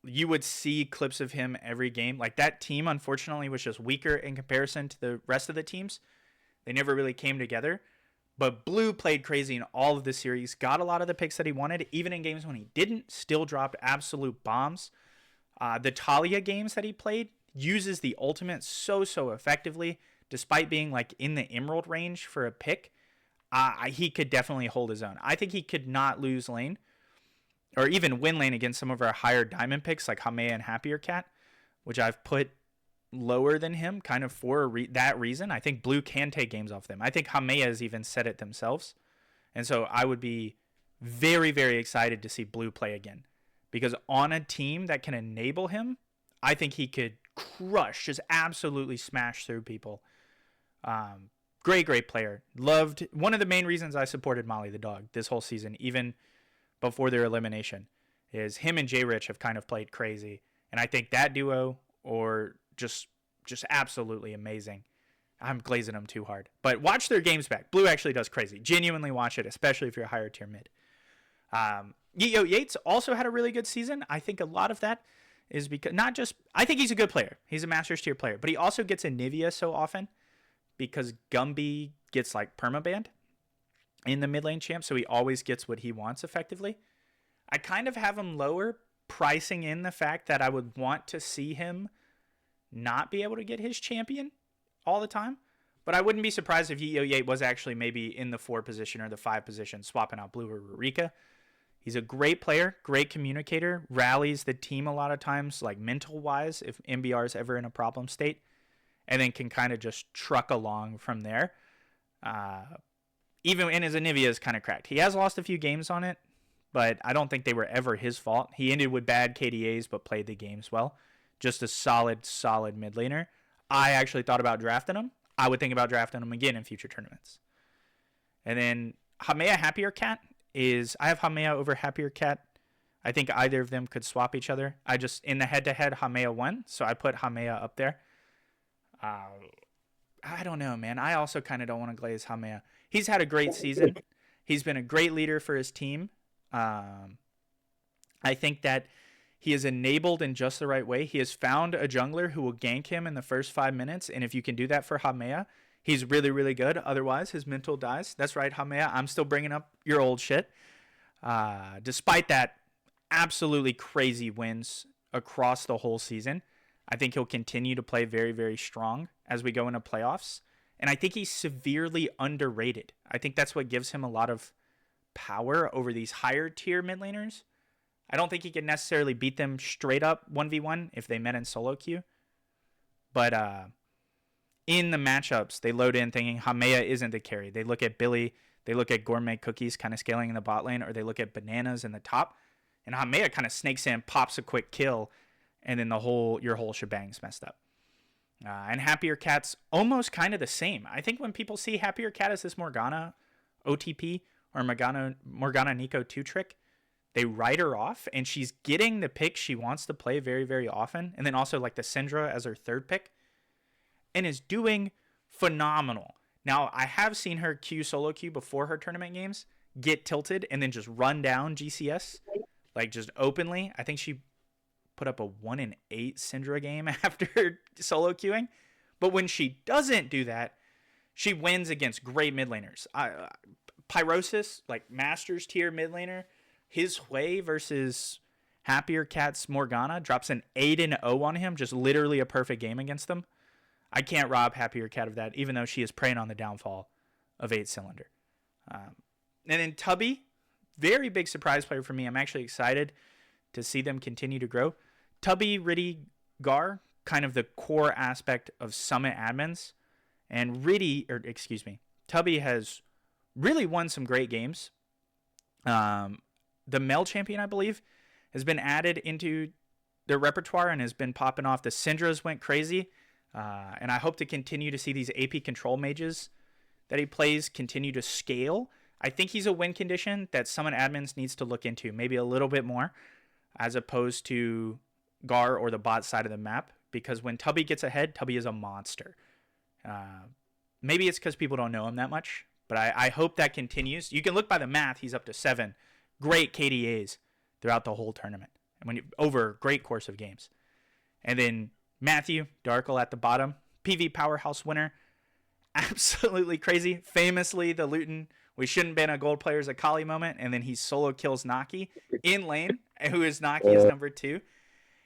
You would see clips of him every game. Like, that team, unfortunately, was just weaker in comparison to the rest of the teams. They never really came together. But Blue played crazy in all of the series, got a lot of the picks that he wanted, even in games when he didn't, still dropped absolute bombs. The Talia games that he played uses the ultimate so effectively, despite being like in the Emerald range for a pick. He could definitely hold his own. I think he could not lose lane or even win lane against some of our higher diamond picks like Hamea and Happier Cat, which I've put lower than him kind of for that reason. I think Blue can take games off them. I think Hamea has even said it themselves. And so I would be very, very excited to see Blue play again. Because on a team that can enable him, I think he could crush, just absolutely smash through people. Great player. Loved. One of the main reasons I supported Molly the dog this whole season, even before their elimination, is him and J Rich have kind of played crazy. And I think that duo, or just absolutely amazing. I'm glazing them too hard. But watch their games back. Blue actually does crazy. Genuinely watch it, especially if you're a higher tier mid. Yates also had a really good season. I think a lot of that is because I think he's a good player. He's a Masters tier player. But he also gets Anivia so often because Gumby gets like permabanned in the mid lane champ. So he always gets what he wants effectively. I kind of have him lower, pricing in the fact that I would want to see him not be able to get his champion all the time. But I wouldn't be surprised if Yate was actually maybe in the 4 position or the 5 position, swapping out Blue or Rurika. He's a great player, great communicator, rallies the team a lot of times, like mental-wise, if MBR is ever in a problem state, and then can kind of just truck along from there. Even in his Anivia is kind of cracked. He has lost a few games on it, but I don't think they were ever his fault. He ended with bad KDAs, but played the games well. Just a solid mid laner. I actually thought about drafting him. I would think about drafting him again in future tournaments. And then Hamea Happier Cat I have Hamea over Happier Cat. I think either of them could swap each other. In the head-to-head, Hamea won, so I put Hamea up there. I don't know, man. I also kind of don't want to glaze Hamea. He's had a great season. He's been a great leader for his team. Um, I think that he is enabled in just the right way. He has found a jungler who will gank him in the first 5 minutes, and if you can do that for Hamea, he's really, really good. Otherwise, his mental dies. That's right, Hamea. I'm still bringing up your old shit. Despite that, absolutely crazy wins across the whole season. I think he'll continue to play very, very strong as we go into playoffs. And I think he's severely underrated. I think that's what gives him a lot of power over these higher tier mid laners. I don't think he can necessarily beat them straight up 1v1 if they met in solo queue. But in the matchups, they load in thinking Hamea isn't the carry. They look at Billy, they look at Gourmet Cookies kind of scaling in the bot lane, or they look at Bananas in the top. And Hamea kind of snakes in, pops a quick kill, and then your whole shebang's messed up. And Happier Cat's almost kind of the same. I think when people see Happier Cat as this Morgana OTP or Morgana Nico 2 trick, they write her off, and she's getting the pick she wants to play very, very often. And then also like the Syndra as her third pick, and is doing phenomenal. Now, I have seen her solo queue before her tournament games, get tilted, and then just run down GCS, like just openly. I think she put up a 1-8 Syndra game after solo queuing. But when she doesn't do that, she wins against great mid laners. Pyrosis, like Masters tier mid laner, his way versus Happier Cat's Morgana drops an 8-0 on him, just literally a perfect game against them. I can't rob Happier Cat of that, even though she is preying on the downfall of 8 Cylinder. And then Tubby, very big surprise player for me. I'm actually excited to see them continue to grow. Tubby, Riddy, Gar, kind of the core aspect of Summit admins. And Tubby has really won some great games. The male champion, I believe, has been added into their repertoire and has been popping off. The Syndras went crazy. And I hope to continue to see these AP control mages that he plays continue to scale. I think he's a win condition that Summon admins needs to look into, maybe a little bit more, as opposed to Gar or the bot side of the map. Because when Tubby gets ahead, Tubby is a monster. Maybe it's because people don't know him that much, but I hope that continues. You can look by the math; he's up to 7 great KDAs throughout the whole tournament, and over a great course of games. And then Matthew Darkle at the bottom, PV powerhouse winner, absolutely crazy. Famously, the Luton "we shouldn't ban a gold player" is a Kali moment, and then he solo kills Naki in lane, who is Naki is number 2.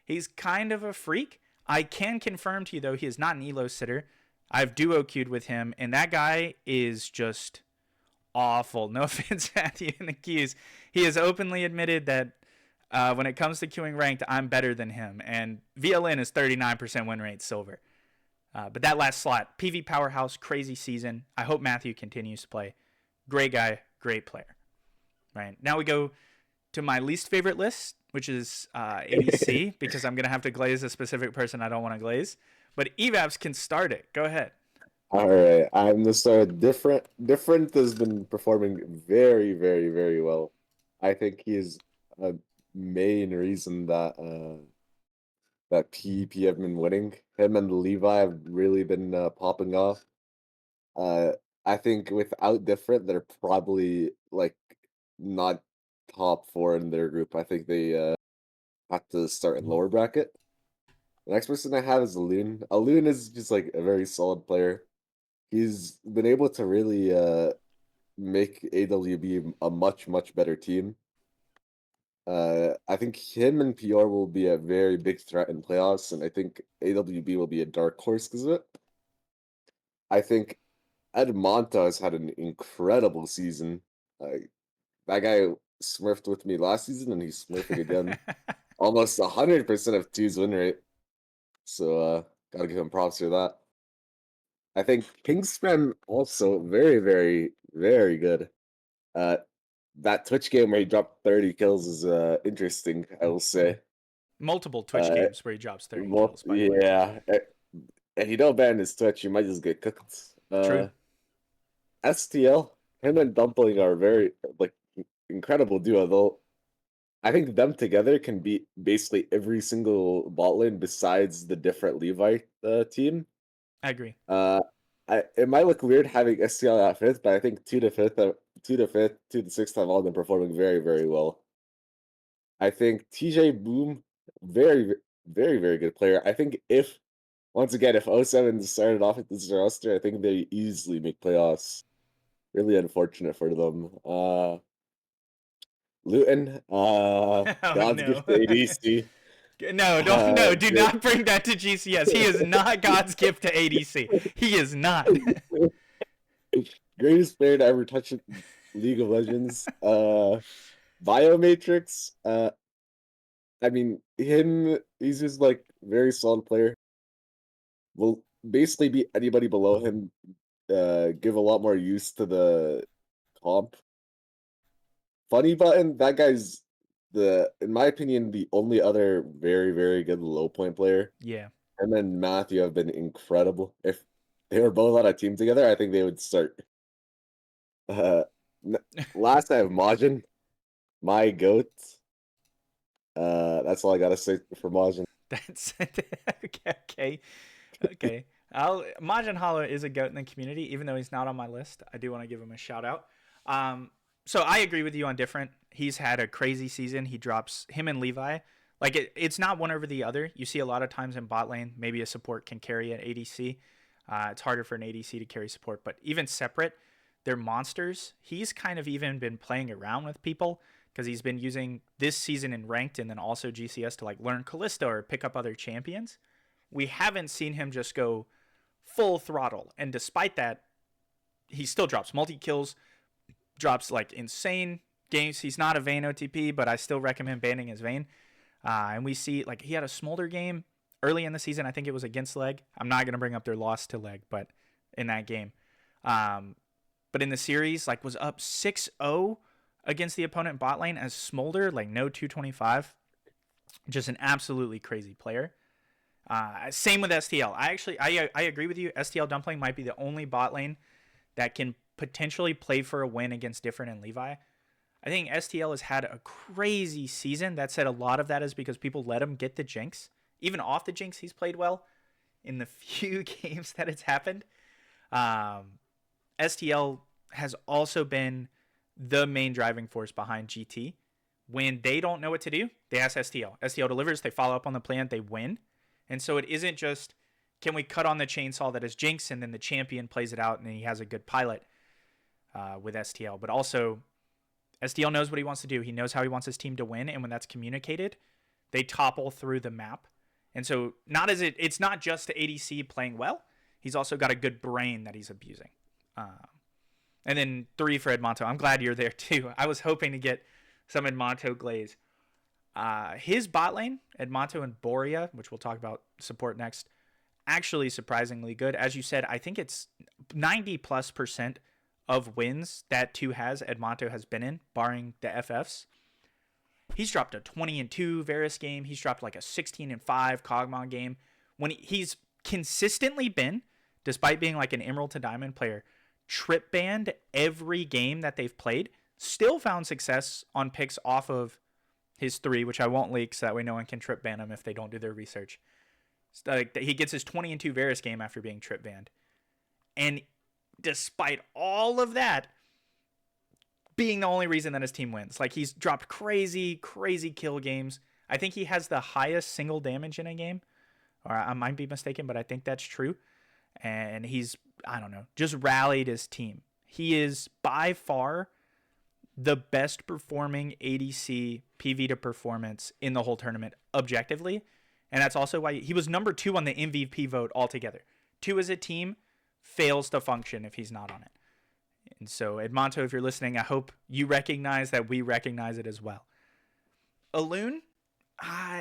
He's kind of a freak. I can confirm to you though, he is not an elo sitter. I've duo queued with him, and that guy is just awful. No offense, Matthew, in the queues. He has openly admitted that when it comes to queuing ranked, I'm better than him. And VLN is 39% win rate silver. But that last slot, PV powerhouse, crazy season. I hope Matthew continues to play. Great guy, great player. Right, now we go to my least favorite list, which is ADC, because I'm going to have to glaze a specific person I don't want to glaze. But Evaps can start it. Go ahead. All right, I'm gonna start different. Different has been performing very, very, very well. I think he's a main reason that that PEP have been winning. Him and Levi have really been popping off. Uh, I think without different, they're probably like not top 4 in their group. I think they have to start in lower bracket. The next person I have is Loon. Loon is just like a very solid player. He's been able to really make AWB a much, much better team. I think him and PR will be a very big threat in playoffs, and I think AWB will be a dark horse because of it. I think Ed Monta has had an incredible season. That guy smurfed with me last season, and he's smurfing again. Almost 100% of 2's win rate. So gotta give him props for that. I think Kingspan also very, very, very good. That Twitch game where he dropped 30 kills is interesting, I will say. Multiple Twitch games where he drops 30 kills, by the way. Yeah. If you don't ban his Twitch, you might just get cooked. True. STL, him and Dumpling are very like incredible duo, though. I think them together can beat basically every single bot lane besides the different Levi team. I agree. It might look weird having STL at 5th, but I think 2 to 5th to the fifth, to the sixth time, all been performing very, very well. I think TJ Boom, very, very good player. I think if once again, if '07 started off with this roster, I think they easily make playoffs. Really unfortunate for them. Luton, Oh God's no. gift to ADC. No, don't no, do Great, not bring that to GCS. He is not God's gift to ADC. He is not. greatest player to ever touch League of Legends. Biomatrix. I mean, he's just like very solid player. Will basically beat anybody below him. Give a lot more use to the comp. Funny button. That guy's in my opinion, the only other very, very good low point player. Yeah. And then Matthew have been incredible. If they were both on a team together, I think they would start. Uh, n- Last I have Majin, my goat. That's all I gotta say for Majin. That's okay. Okay. I'll Majin Hollow is a goat in the community, even though he's not on my list. I do want to give him a shout out. So I agree with you on different. He's had a crazy season. He drops him and Levi. Like it's not one over the other. You see a lot of times in bot lane, maybe a support can carry an ADC. It's harder for an ADC to carry support, but even separate, they're monsters. He's kind of even been playing around with people because he's been using this season in ranked and then also GCS to like learn Kalista or pick up other champions. We haven't seen him just go full throttle, and despite that, he still drops multi kills, drops like insane games. He's not a Vayne OTP, but I still recommend banning his Vayne. And we see like he had a smolder game early in the season. I think it was against Leg. I'm not gonna bring up their loss to Leg, but in that game, but in the series, like was up 6-0 against the opponent bot lane as Smolder, like no 225. Just an absolutely crazy player. Same with STL. I agree with you. STL Dumpling might be the only bot lane that can potentially play for a win against Different and Levi. I think STL has had a crazy season. That said, a lot of that is because people let him get the Jinx. Even off the Jinx, he's played well in the few games that it's happened. STL has also been the main driving force behind GT. When they don't know what to do, they ask STL. STL delivers, they follow up on the plan, they win. And so it isn't just, can we cut on the chainsaw that is Jinx and then the champion plays it out and he has a good pilot with STL. But also, STL knows what he wants to do. He knows how he wants his team to win. And when that's communicated, they topple through the map. And so it's not just the ADC playing well. He's also got a good brain that he's abusing. And then 3 for Edmonto. I'm glad you're there too. I was hoping to get some Edmonto glaze. His bot lane, Edmonto and Boria, which we'll talk about support next, actually surprisingly good. As you said, I think it's 90+% of wins that 2 has, Edmonto has been in, barring the FFs. He's dropped a 20-2 Varus game. He's dropped like a 16-5 Kog'Maw game. When he's consistently been, despite being like an Emerald to Diamond player, trip banned every game that they've played, still found success on picks off of his 3, which I won't leak so that way no one can trip ban him if they don't do their research. Like he gets his 20-2 Varus game after being trip banned. And despite all of that being the only reason that his team wins, like he's dropped crazy kill games. I think he has the highest single damage in a game, or I might be mistaken, but I think that's true. And he's, I don't know, just rallied his team. He is by far the best performing ADC PV to performance in the whole tournament objectively. And that's also why he was number 2 on the MVP vote altogether. 2 as a team fails to function if he's not on it. And so, Edmonto, if you're listening, I hope you recognize that we recognize it as well. Alune,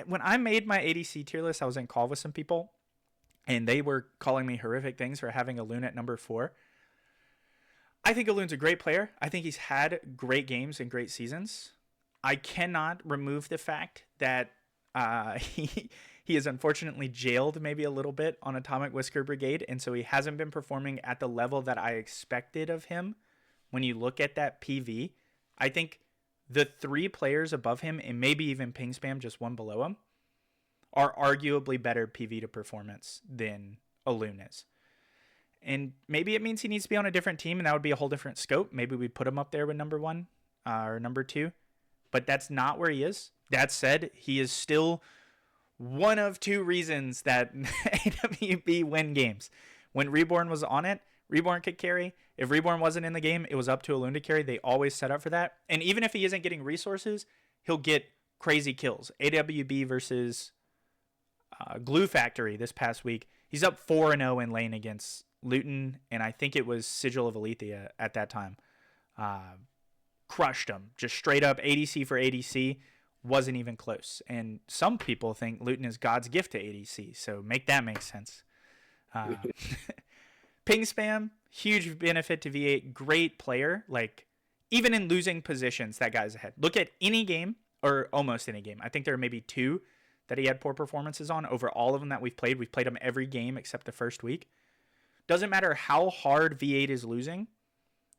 when I made my ADC tier list, I was in call with some people, and they were calling me horrific things for having Alune at number 4. I think Alune's a great player. I think he's had great games and great seasons. I cannot remove the fact that he is unfortunately jailed maybe a little bit on Atomic Whisker Brigade, and so he hasn't been performing at the level that I expected of him. When you look at that PV, I think the 3 players above him, and maybe even Ping Spam, just one below him, are arguably better PV to performance than Alune is. And maybe it means he needs to be on a different team, and that would be a whole different scope. Maybe we put him up there with number one or number two, but that's not where he is. That said, he is still one of two reasons that AWB win games. When Reborn was on it, Reborn could carry. If Reborn wasn't in the game, it was up to Alune to carry. They always set up for that. And even if he isn't getting resources, he'll get crazy kills. AWB versus Glue Factory this past week, he's up 4-0 in lane against Luton, and I think it was Sigil of Alethea at that time. Crushed him. Just straight up ADC for ADC. Wasn't even close. And some people think Luton is God's gift to ADC, so make that make sense. Ping spam, huge benefit to V8. Great player. Like, even in losing positions, that guy's ahead. Look at any game, or almost any game. I think there are maybe 2 that he had poor performances on over all of them that we've played. We've played him every game except the first week. Doesn't matter how hard V8 is losing,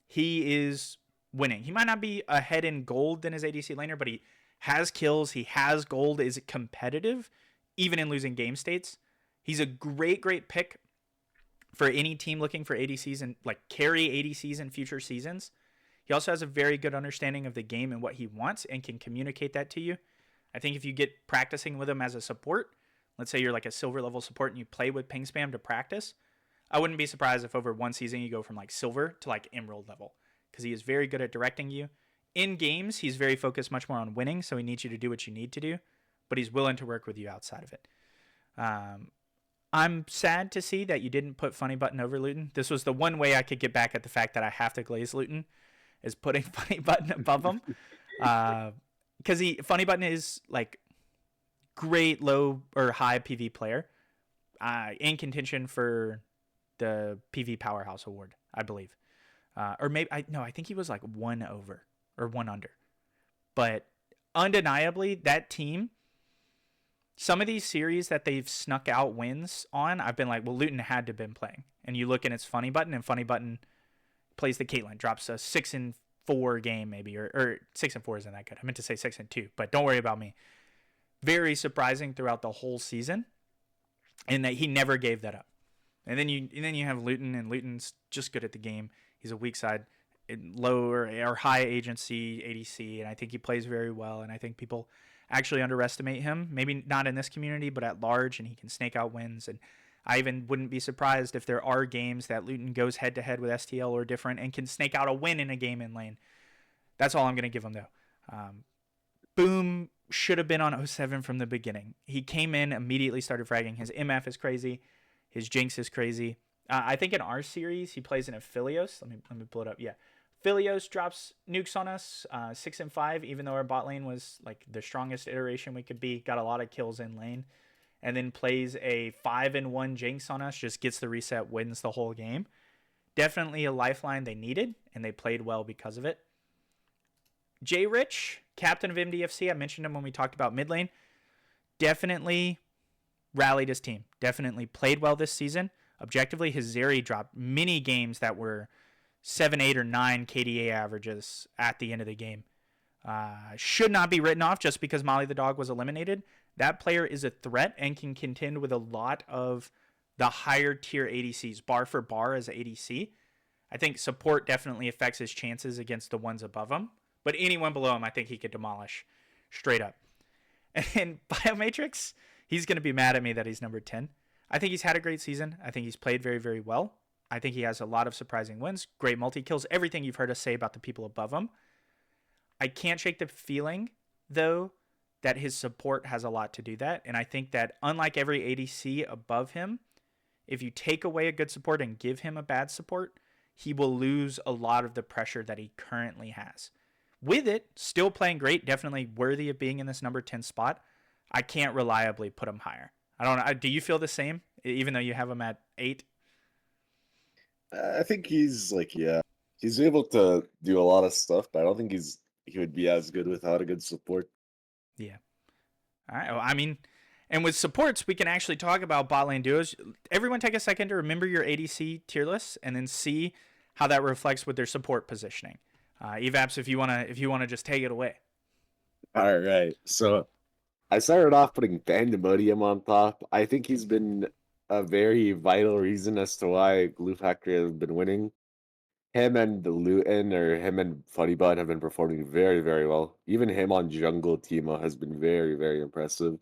he is winning. He might not be ahead in gold than his ADC laner, but he has kills. He has gold, is competitive, even in losing game states. He's a great, great pick for any team looking for ADCs and like carry ADCs in future seasons. He also has a very good understanding of the game and what he wants and can communicate that to you. I think if you get practicing with him as a support, let's say you're like a silver level support and you play with ping spam to practice, I wouldn't be surprised if over one season you go from like silver to like emerald level, because he is very good at directing you. In games, he's very focused much more on winning, so he needs you to do what you need to do, but he's willing to work with you outside of it. I'm sad to see that you didn't put Funny Button over Luton. This was the one way I could get back at the fact that I have to glaze Luton, is putting Funny Button above him. Because Funny Button is like great low or high PV player, in contention for the PV Powerhouse Award, I believe. Or maybe, I think he was like 1 over or 1 under. But undeniably, that team, some of these series that they've snuck out wins on, I've been like, well, Luton had to have been playing. And you look and it's Funny Button, and Funny Button plays the Caitlyn, drops a 6-4 game maybe, or 6-4 isn't that good. I meant to say 6-2, but don't worry about me. Very surprising throughout the whole season, and that he never gave that up. And then you have Luton, and Luton's just good at the game. He's a weak side, low or high agency ADC, and I think he plays very well. And I think people actually underestimate him. Maybe not in this community, but at large, and he can snake out wins. And I even wouldn't be surprised if there are games that Luton goes head to head with STL or different and can snake out a win in a game in lane. That's all I'm going to give him though. Boom should have been on 07 from the beginning. He came in, immediately started fragging. His MF is crazy. His Jinx is crazy. I think in our series, he plays in a Philios. Let me pull it up. Yeah. Philios drops nukes on us, 6-5, even though our bot lane was like the strongest iteration we could be. Got a lot of kills in lane. And then plays a 5-1 Jinx on us, just gets the reset, wins the whole game. Definitely a lifeline they needed, and they played well because of it. J Rich, captain of MDFC, I mentioned him when we talked about mid lane. Definitely rallied his team. Definitely played well this season. Objectively, his Zeri dropped many games that were 7, 8, or 9 KDA averages at the end of the game. Should not be written off just because Molly the dog was eliminated. That player is a threat and can contend with a lot of the higher tier ADCs, bar for bar as ADC. I think support definitely affects his chances against the ones above him. But anyone below him, I think he could demolish straight up. And Biomatrix, he's going to be mad at me that he's number 10. I think he's had a great season. I think he's played very, very well. I think he has a lot of surprising wins, great multi-kills, everything you've heard us say about the people above him. I can't shake the feeling, though, that his support has a lot to do that. And I think that unlike every ADC above him, if you take away a good support and give him a bad support, he will lose a lot of the pressure that he currently has. With it, still playing great, definitely worthy of being in this number 10 spot. I can't reliably put him higher. I don't know. Do you feel the same, even though you have him at 8? I think he's he's able to do a lot of stuff, but I don't think he would be as good without a good support. Yeah. All right. Well, I mean, and with supports, we can actually talk about bot lane duos. Everyone take a second to remember your ADC tier lists and then see how that reflects with their support positioning. Evaps, if you wanna just take it away. All right. So I started off putting Pandemonium on top. I think he's been a very vital reason as to why Glue Factory has been winning. Him and the Luton or him and Funnybot have been performing very, very well. Even him on Jungle Timo has been very, very impressive.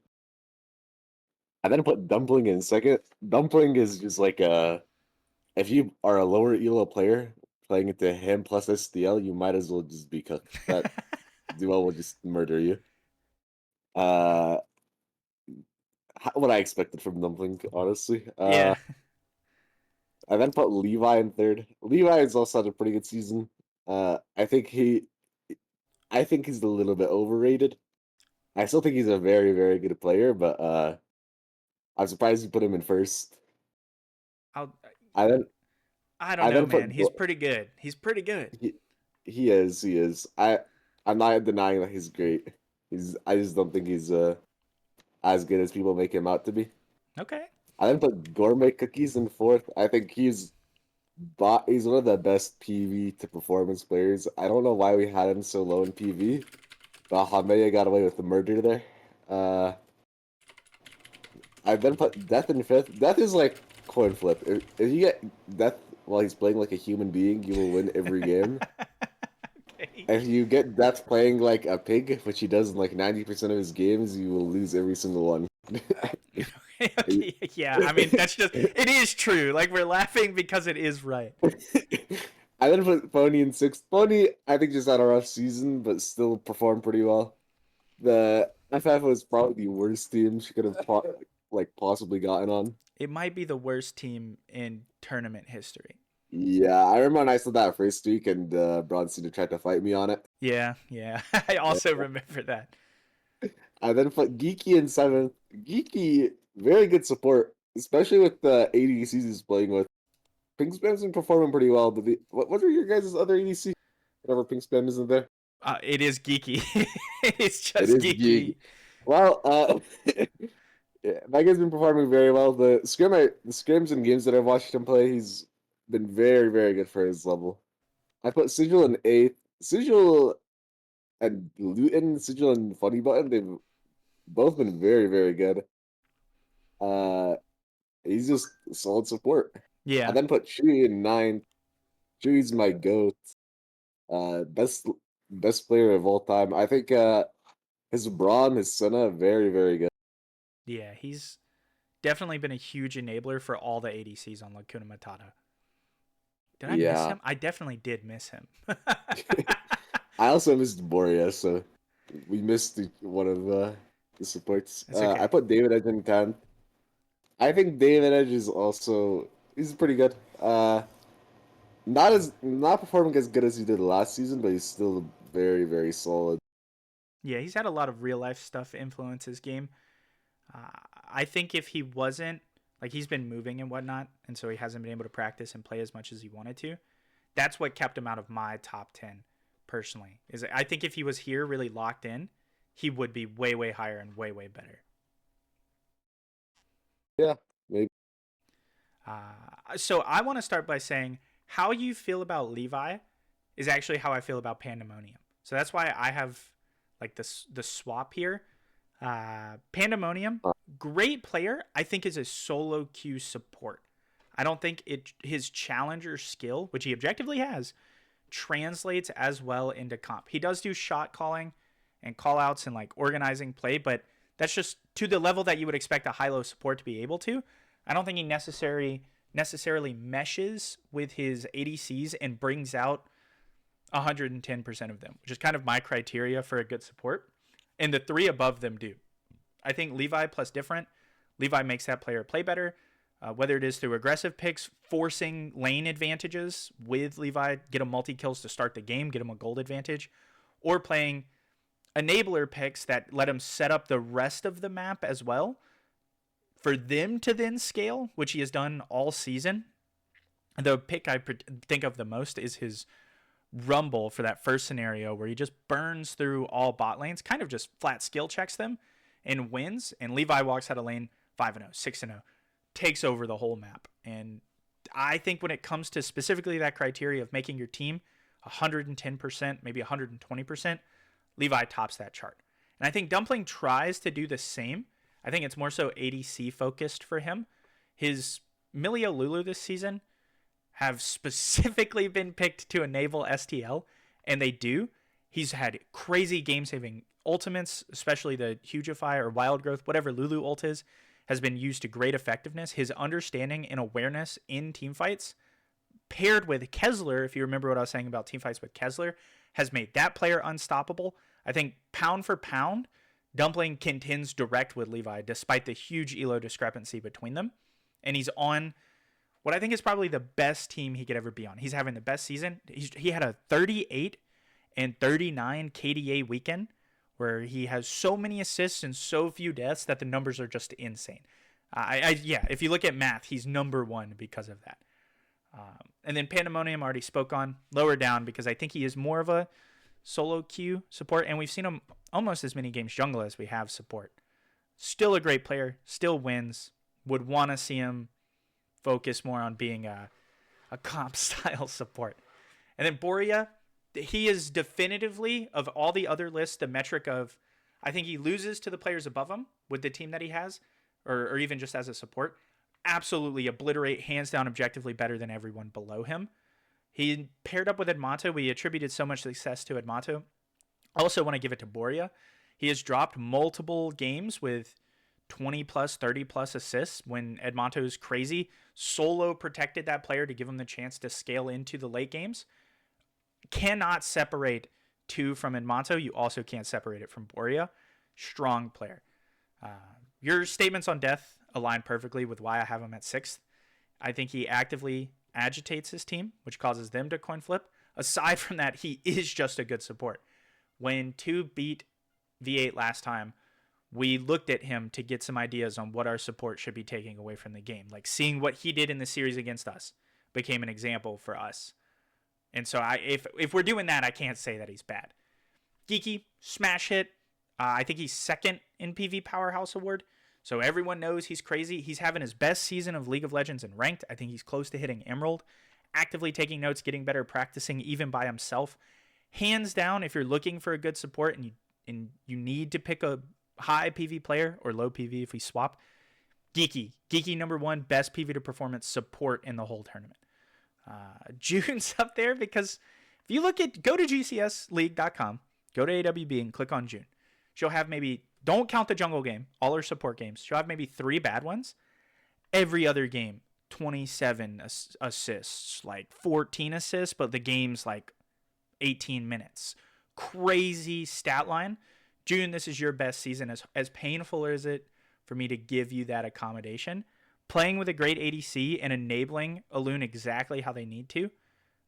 And then put Dumpling in second. Dumpling is just like if you are a lower elo player playing into him plus SDL, you might as well just be cooked. That duo will just murder you. Uh, what I expected from Dumpling, honestly. Yeah. I then put Levi in third. Levi has also had a pretty good season. Uh, I think he, I think he's a little bit overrated. I still think he's a very, very good player, but I'm surprised you put him in first. I'll, I then, I don't I know, then man. put He's pretty good. He's pretty good. he, he is. I'm not denying that he's great. I just don't think he's as good as people make him out to be. Okay. I then put Gourmet Cookies in fourth. I think he's one of the best PV to performance players. I don't know why we had him so low in PV, but Hameya got away with the murder there. Uh, I then put Death in fifth. Death is like coin flip. If you get Death while he's playing like a human being, you will win every game. Okay. If you get Death playing like a pig, which he does in like 90% of his games, you will lose every single one. Okay. Yeah. I mean, that's just, it is true. Like, we're laughing because it is right. I then put Pony in sixth. Pony, I think, just had a rough season, but still performed pretty well. The FF was probably the worst team she could have possibly gotten on. It might be the worst team in tournament history. Yeah, I remember when I said that first week, and Bronson tried to fight me on it. Yeah. Yeah. I also remember that. I then put Geeky in seventh. Geeky, very good support, especially with the ADCs he's playing with. Pinkspam's been performing pretty well, but what are your guys' other ADC? Whatever Pinkspam isn't there. It is geeky. It's It just is Geeky. geeky. Well, yeah, that guy's been performing very well. The scrims and games that I've watched him play, he's been very, very good for his level. I put Sigil in eighth. Sigil and Luton, Sigil and Funny Button, they've both been very, very good. Uh, he's just solid support. I Yeah. then put Chewy in ninth. Chewy's my goat. Best player of all time. I think his Braum, his Senna, very, very good. Yeah. He's definitely been a huge enabler for all the ADCs on Lacuna Matata. Did I miss Yeah. him? I definitely did miss him. I also missed Borea, so we missed one of the supports. It's I okay. put David Edge in 10th. I think David Edge is also he's pretty good. Not performing as good as he did last season, but he's still very, very solid. Yeah, he's had a lot of real life stuff influence his game. Uh, I think if he wasn't, like, he's been moving and whatnot, and so he hasn't been able to practice and play as much as he wanted to. That's what kept him out of my top 10 personally. Is I think if he was here really locked in, he would be way, way higher and way, way better. Yeah, maybe. So I want to start by saying how you feel about Levi is actually how I feel about Pandemonium. So that's why I have like the swap here. Pandemonium, great player. I think is a solo queue support. I don't think his challenger skill, which he objectively has, translates as well into comp. He does do shot calling and call outs and like organizing play, but that's just to the level that you would expect a high-low support to be able to. I don't think he necessarily meshes with his ADCs and brings out 110% of them, which is kind of my criteria for a good support. And the three above them do. I think Levi plus different. Levi makes that player play better, whether it is through aggressive picks, forcing lane advantages with Levi, get him multi-kills to start the game, get him a gold advantage, or playing enabler picks that let him set up the rest of the map as well for them to then scale, which he has done all season. The pick I think of the most is his Rumble for that first scenario where he just burns through all bot lanes, kind of just flat skill checks them and wins. And Levi walks out of lane 5-0, 6-0, takes over the whole map. And I think when it comes to specifically that criteria of making your team 110%, maybe 120%, Levi tops that chart. And I think Dumpling tries to do the same. I think it's more so ADC focused for him. His Milio Lulu this season have specifically been picked to enable STL, and they do. He's had crazy game-saving ultimates, especially the Hugify or Wild Growth, whatever Lulu ult is, has been used to great effectiveness. His understanding and awareness in team fights, paired with Kessler, if you remember what I was saying about team fights with Kessler, has made that player unstoppable. I think pound for pound, Dumpling contends direct with Levi, despite the huge elo discrepancy between them. And he's on what I think is probably the best team he could ever be on. He's having the best season. He had a 38 and 39 KDA weekend where he has so many assists and so few deaths that the numbers are just insane. Yeah, if you look at math, he's number one because of that. And then Pandemonium already spoke on, lower down, because I think he is more of a solo queue support, and we've seen him almost as many games jungle as we have support. Still a great player, still wins. Would want to see him focus more on being a comp style support. And then Boria, he is definitively, of all the other lists, the metric of, I think he loses to the players above him with the team that he has, or even just as a support. Absolutely obliterate, hands down, objectively better than everyone below him. He paired up with Edmato. We attributed so much success to Edmato. I also want to give it to Boria. He has dropped multiple games with 20 plus, 30 plus assists when Edmato's crazy. Solo protected that player to give him the chance to scale into the late games. Cannot separate two from Edmato. You also can't separate it from Boria. Strong player. Your statements on Death align perfectly with why I have him at 6th. I think he actively agitates his team, which causes them to coin flip. Aside from that, he is just a good support. When 2 beat V8 last time, we looked at him to get some ideas on what our support should be taking away from the game. Like seeing what he did in the series against us became an example for us. And so if we're doing that, I can't say that he's bad. Geeky, smash hit. I think he's 2nd in PV Powerhouse Award. So everyone knows he's crazy. He's having his best season of League of Legends in ranked. I think he's close to hitting Emerald. Actively taking notes, getting better, practicing even by himself. Hands down, if you're looking for a good support and you need to pick a high PV player or low PV if we swap, Geeky number 1, best PV to performance support in the whole tournament. June's up there because if you go to GCSleague.com, go to AWB and click on June. She'll have maybe, don't count the jungle game, all her support games. She'll have maybe 3 bad ones. Every other game, 27 assists, like 14 assists, but the game's like 18 minutes. Crazy stat line. June, this is your best season. As painful as it for me to give you that accommodation, playing with a great ADC and enabling Elune exactly how they need to,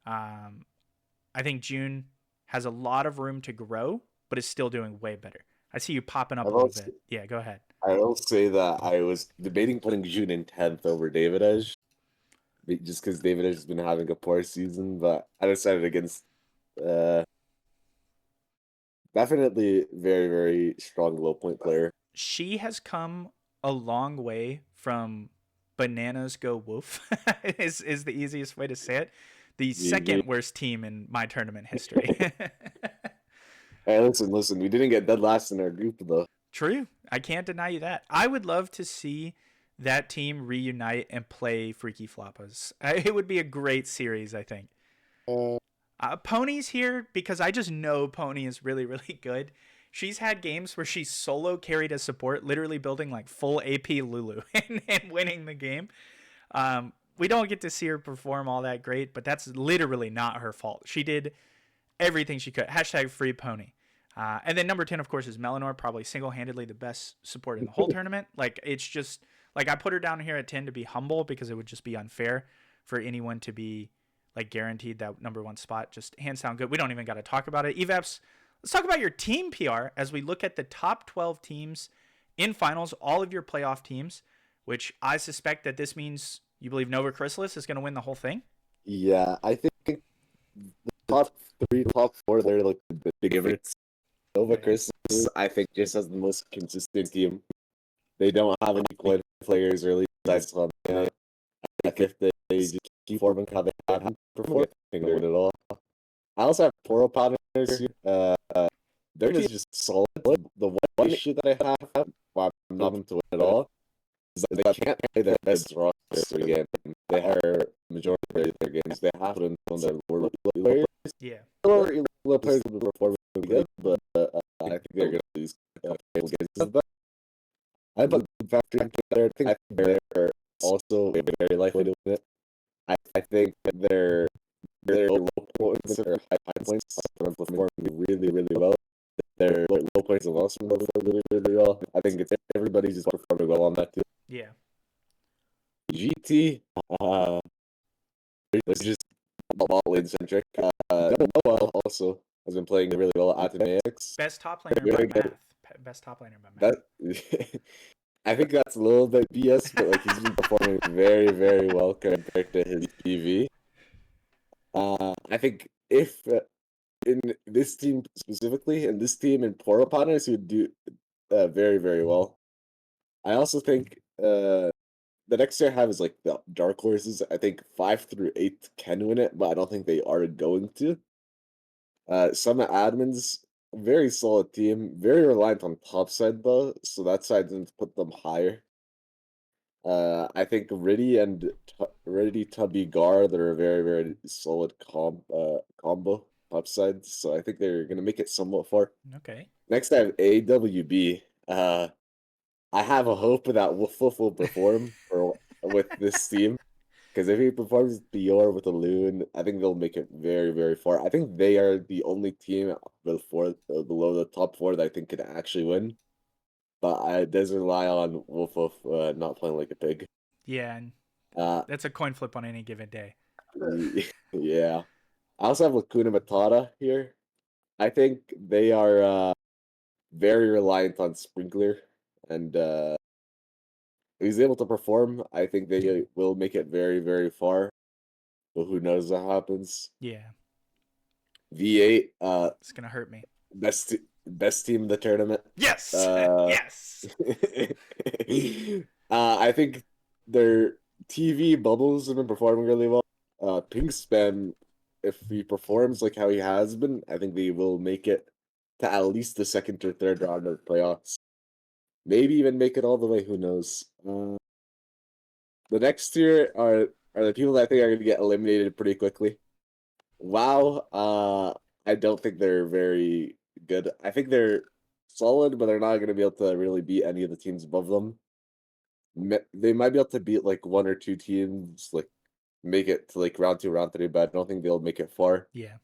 I think June has a lot of room to grow, but is still doing way better. I see you popping up a little bit. Yeah, go ahead. I will say that I was debating putting June in 10th over David Edge, just because David Edge has been having a poor season, but I decided against definitely very, very strong low point player. She has come a long way from Bananas Go Wolf is the easiest way to say it. The second worst team in my tournament history. Hey, listen. We didn't get dead last in our group, though. True. I can't deny you that. I would love to see that team reunite and play Freaky Floppas. It would be a great series, I think. Pony's here because I just know Pony is really, really good. She's had games where she's solo carried as support, literally building like full AP Lulu and winning the game. We don't get to see her perform all that great, but that's literally not her fault. She did everything she could. Hashtag free Pony. And then number 10, of course, is Melanor, probably single-handedly the best support in the whole tournament. Like, it's just, like, I put her down here at 10 to be humble because it would just be unfair for anyone to be, like, guaranteed that number 1 spot. Just hands down good. We don't even got to talk about it. Evaps, let's talk about your team PR as we look at the top 12 teams in finals, all of your playoff teams, which I suspect that this means you believe Nova Chrysalis is going to win the whole thing? Yeah, I think the top 3, top 4, they're like the big favorites. Nova Chrysalis, I think, just has the most consistent team. They don't have any quad players or at least that's on that. I think if they just keep forming how they have performed, I think they win it all. I also have Poro Partners. They're just solid. The one issue that I have, well, I'm not going to win it all, they can't play their best roster again. They are majority of their games. They have to on their lower players. Yeah. Lower elo players will perform really good, but I think they're going to lose games. But I put the factor into there. I think they're also very likely to win it. I think that their low points or high points are performing really, really well. Their low points have also performed really, really well. I think it's everybody's just performing well on that too. Yeah. GT, it's just ball lane centric. Noah also has been playing really well at the AX. Best top laner by math. Best top laner by math. That I think that's a little bit BS, but like he's been performing very, very well compared to his PV. I think if in this team specifically, and this team in poor opponents, he would do very, very well. I also think the next tier I have is like the dark horses. I think 5 through 8 can win it, but I don't think they are going to. Some admins, very solid team, very reliant on top side though, so that side didn't put them higher. I think Riddy Tubby Gar, they're a very, very solid combo upside, so I think they're gonna make it somewhat far. Okay. Next, I have AWB. I have a hope that Wolf will perform with this team, because if he performs with Dior with a Loon, I think they'll make it very, very far. I think they are the only team below the top four that I think can actually win. But it does rely on Wolf not playing like a pig. Yeah, and Uh, that's a coin flip on any given day. yeah. I also have Lacuna Matata here. I think they are very reliant on Sprinkler, and if he's able to perform, I think they will make it very, very far. But who knows what happens? Yeah. V8, It's gonna hurt me. best team in the tournament. Yes. Uh, Yes. I think their TV bubbles have been performing really well. Pink Spam, if he performs like how he has been, I think they will make it to at least the second or third round of the playoffs. Maybe even make it all the way. Who knows? The next tier are the people that I think are going to get eliminated pretty quickly. WoW, I don't think they're very good. I think they're solid, but they're not going to be able to really beat any of the teams above them. They might be able to beat like one or two teams, like make it to like round 2, round 3, but I don't think they'll make it far. Yeah.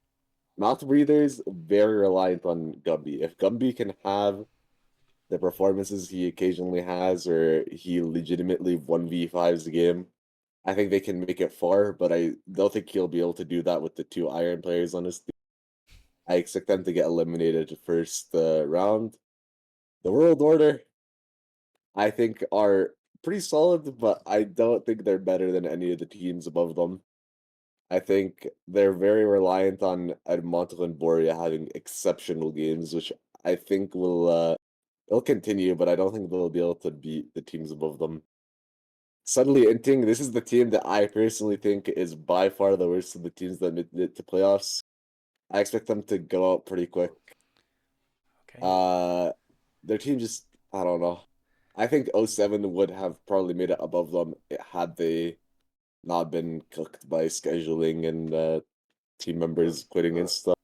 Mouth Breathers, very reliant on Gumby. If Gumby can have the performances he occasionally has, or he legitimately 1v5s the game, I think they can make it far, but I don't think he'll be able to do that with the 2 Iron players on his team. I expect them to get eliminated first round. The World Order, I think, are pretty solid, but I don't think they're better than any of the teams above them. I think they're very reliant on Edmonton and Boria having exceptional games, which I think will it'll continue, but I don't think they'll be able to beat the teams above them. Suddenly Inting, this is the team that I personally think is by far the worst of the teams that made it to playoffs. I expect them to go out pretty quick. Okay. Their team just, I don't know. I think 07 would have probably made it above them had they not been cooked by scheduling and team members quitting and stuff.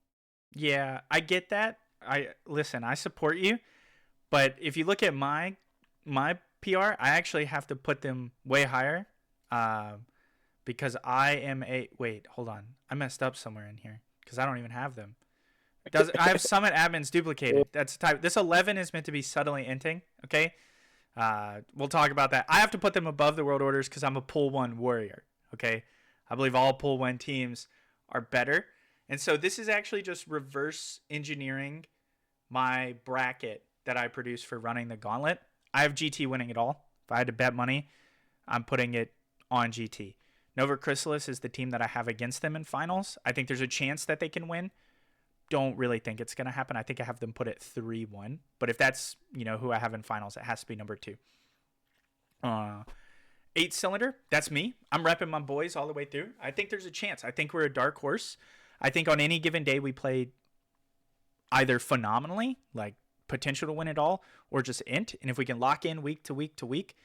Yeah, I get that. I support you, but if you look at my PR, I actually have to put them way higher, because I am a wait. Hold on, I messed up somewhere in here because I don't even have them. Does I have Summit admins duplicated? That's type. This 11 is meant to be subtly inting. Okay, we'll talk about that. I have to put them above the world orders because I'm a pool 1 warrior. Okay, I believe all pool 1 teams are better, and so this is actually just reverse engineering my bracket that I produce for running the gauntlet. I have GT winning it all. If I had to bet money, I'm putting it on GT. Nova Chrysalis is the team that I have against them in finals. I think there's a chance that they can win. Don't really think it's going to happen. I think I have them put it 3-1. But if that's, who I have in finals, it has to be number 2. 8-cylinder, that's me. I'm repping my boys all the way through. I think there's a chance. I think we're a dark horse. I think on any given day we play either phenomenally, like potential to win it all, or just int. And if we can lock in week to week to week,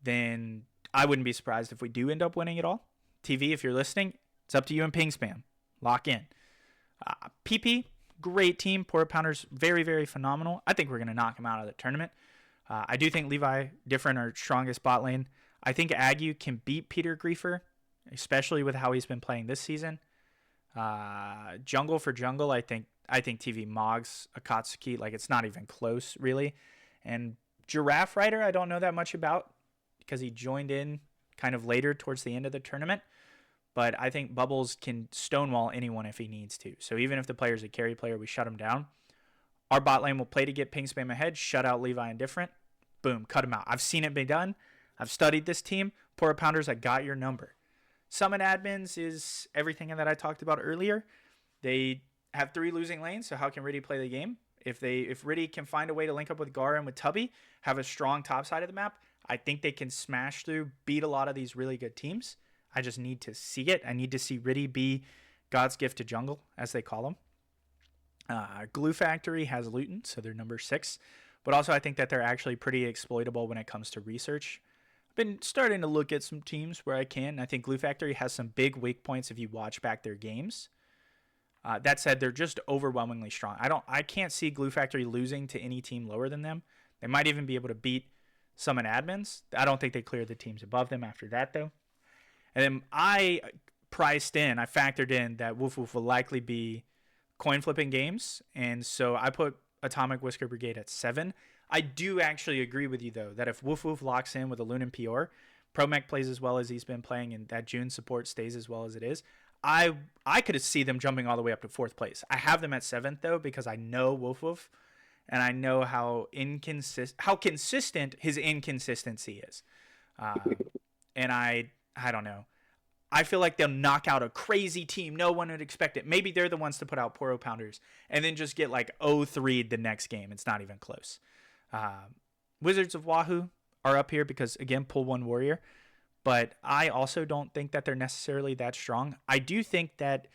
then I wouldn't be surprised if we do end up winning it all. TV, if you're listening, it's up to you and Ping Spam. Lock in. PP, great team. Port Pounders, very, very phenomenal. I think we're going to knock them out of the tournament. I do think Levi, different, our strongest bot lane. I think Agu can beat Peter Griefer, especially with how he's been playing this season. Jungle for jungle, I think TV Moggs Akatsuki, like it's not even close, really. And Giraffe Rider, I don't know that much about because he joined in kind of later towards the end of the tournament. But I think Bubbles can stonewall anyone if he needs to. So even if the player's a carry player, we shut him down. Our bot lane will play to get Ping Spam ahead, shut out Levi Indifferent. Boom, cut him out. I've seen it be done. I've studied this team. Port Pounders, I got your number. Summon Admins is everything that I talked about earlier. They have 3 losing lanes, so how can Riddy play the game? If Riddy can find a way to link up with Gara and with Tubby, have a strong top side of the map, I think they can smash through, beat a lot of these really good teams. I just need to see it. I need to see Riddy be God's gift to jungle, as they call him. Glue Factory has Luton, so they're number 6. But also I think that they're actually pretty exploitable when it comes to research. I've been starting to look at some teams where I can. I think Glue Factory has some big weak points if you watch back their games. That said, they're just overwhelmingly strong. I can't see Glue Factory losing to any team lower than them. They might even be able to beat Summon Admins. I don't think they clear the teams above them after that, though. And then I factored in that Woof Woof will likely be coin flipping games. And so I put Atomic Whisker Brigade at 7. I do actually agree with you, though, that if Woof Woof locks in with a Lunan PR, Promech plays as well as he's been playing, and that June support stays as well as it is, I could see them jumping all the way up to 4th place. I have them at 7th, though, because I know Woof Woof, and I know how consistent his inconsistency is. And I don't know. I feel like they'll knock out a crazy team. No one would expect it. Maybe they're the ones to put out Poro Pounders and then just get like 0-3 the next game. It's not even close. Wizards of Wahoo are up here because, again, pull 1 warrior. But I also don't think that they're necessarily that strong. I do think that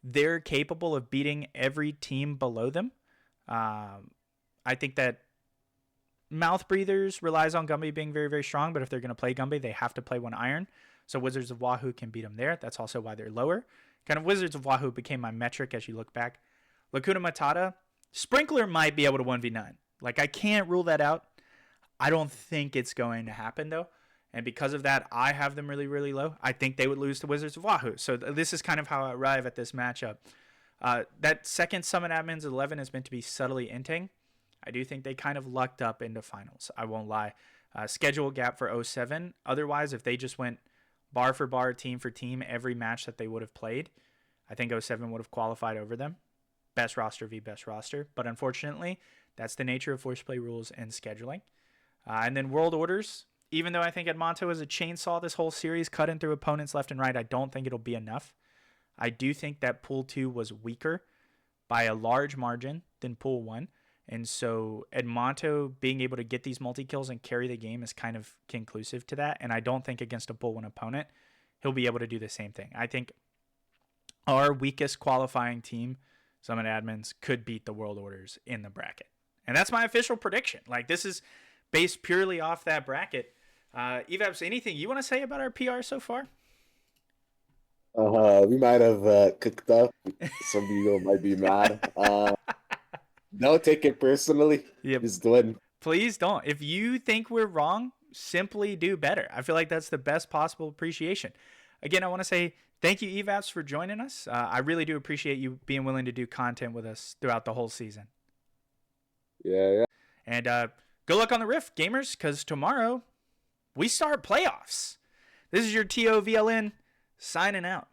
they're capable of beating every team below them. I think that Mouth Breathers relies on Gumby being very, very strong, but if they're going to play Gumby, they have to play 1 Iron. So Wizards of Wahoo can beat them there. That's also why they're lower. Kind of Wizards of Wahoo became my metric as you look back. Lacuna Matata, Sprinkler might be able to 1v9. Like, I can't rule that out. I don't think it's going to happen, though. And because of that, I have them really, really low. I think they would lose to Wizards of Wahoo. So this is kind of how I arrive at this matchup. That second Summon Admins 11 is meant to be subtly inting. I do think they kind of lucked up into finals. I won't lie. Schedule gap for 07. Otherwise, if they just went bar for bar, team for team, every match that they would have played, I think 07 would have qualified over them. Best roster v best roster. But unfortunately, that's the nature of force play rules and scheduling. And then World Orders. Even though I think Edmonto is a chainsaw this whole series, cutting through opponents left and right, I don't think it'll be enough. I do think that Pool 2 was weaker by a large margin than Pool 1. And so Edmonto being able to get these multi-kills and carry the game is kind of conclusive to that. And I don't think against a Pool 1 opponent, he'll be able to do the same thing. I think our weakest qualifying team, Summon Admins, could beat the World Orders in the bracket. And that's my official prediction. Like, this is based purely off that bracket. Evaps, anything you want to say about our PR so far? We might have cooked up. Some people might be mad. Don't take it personally. Yep. Just win. Please don't. If you think we're wrong, simply do better. I feel like that's the best possible appreciation. Again, I want to say thank you, Evaps, for joining us. I really do appreciate you being willing to do content with us throughout the whole season. Yeah. And good luck on the Rift, gamers, because tomorrow we start playoffs. This is your TO VLN signing out.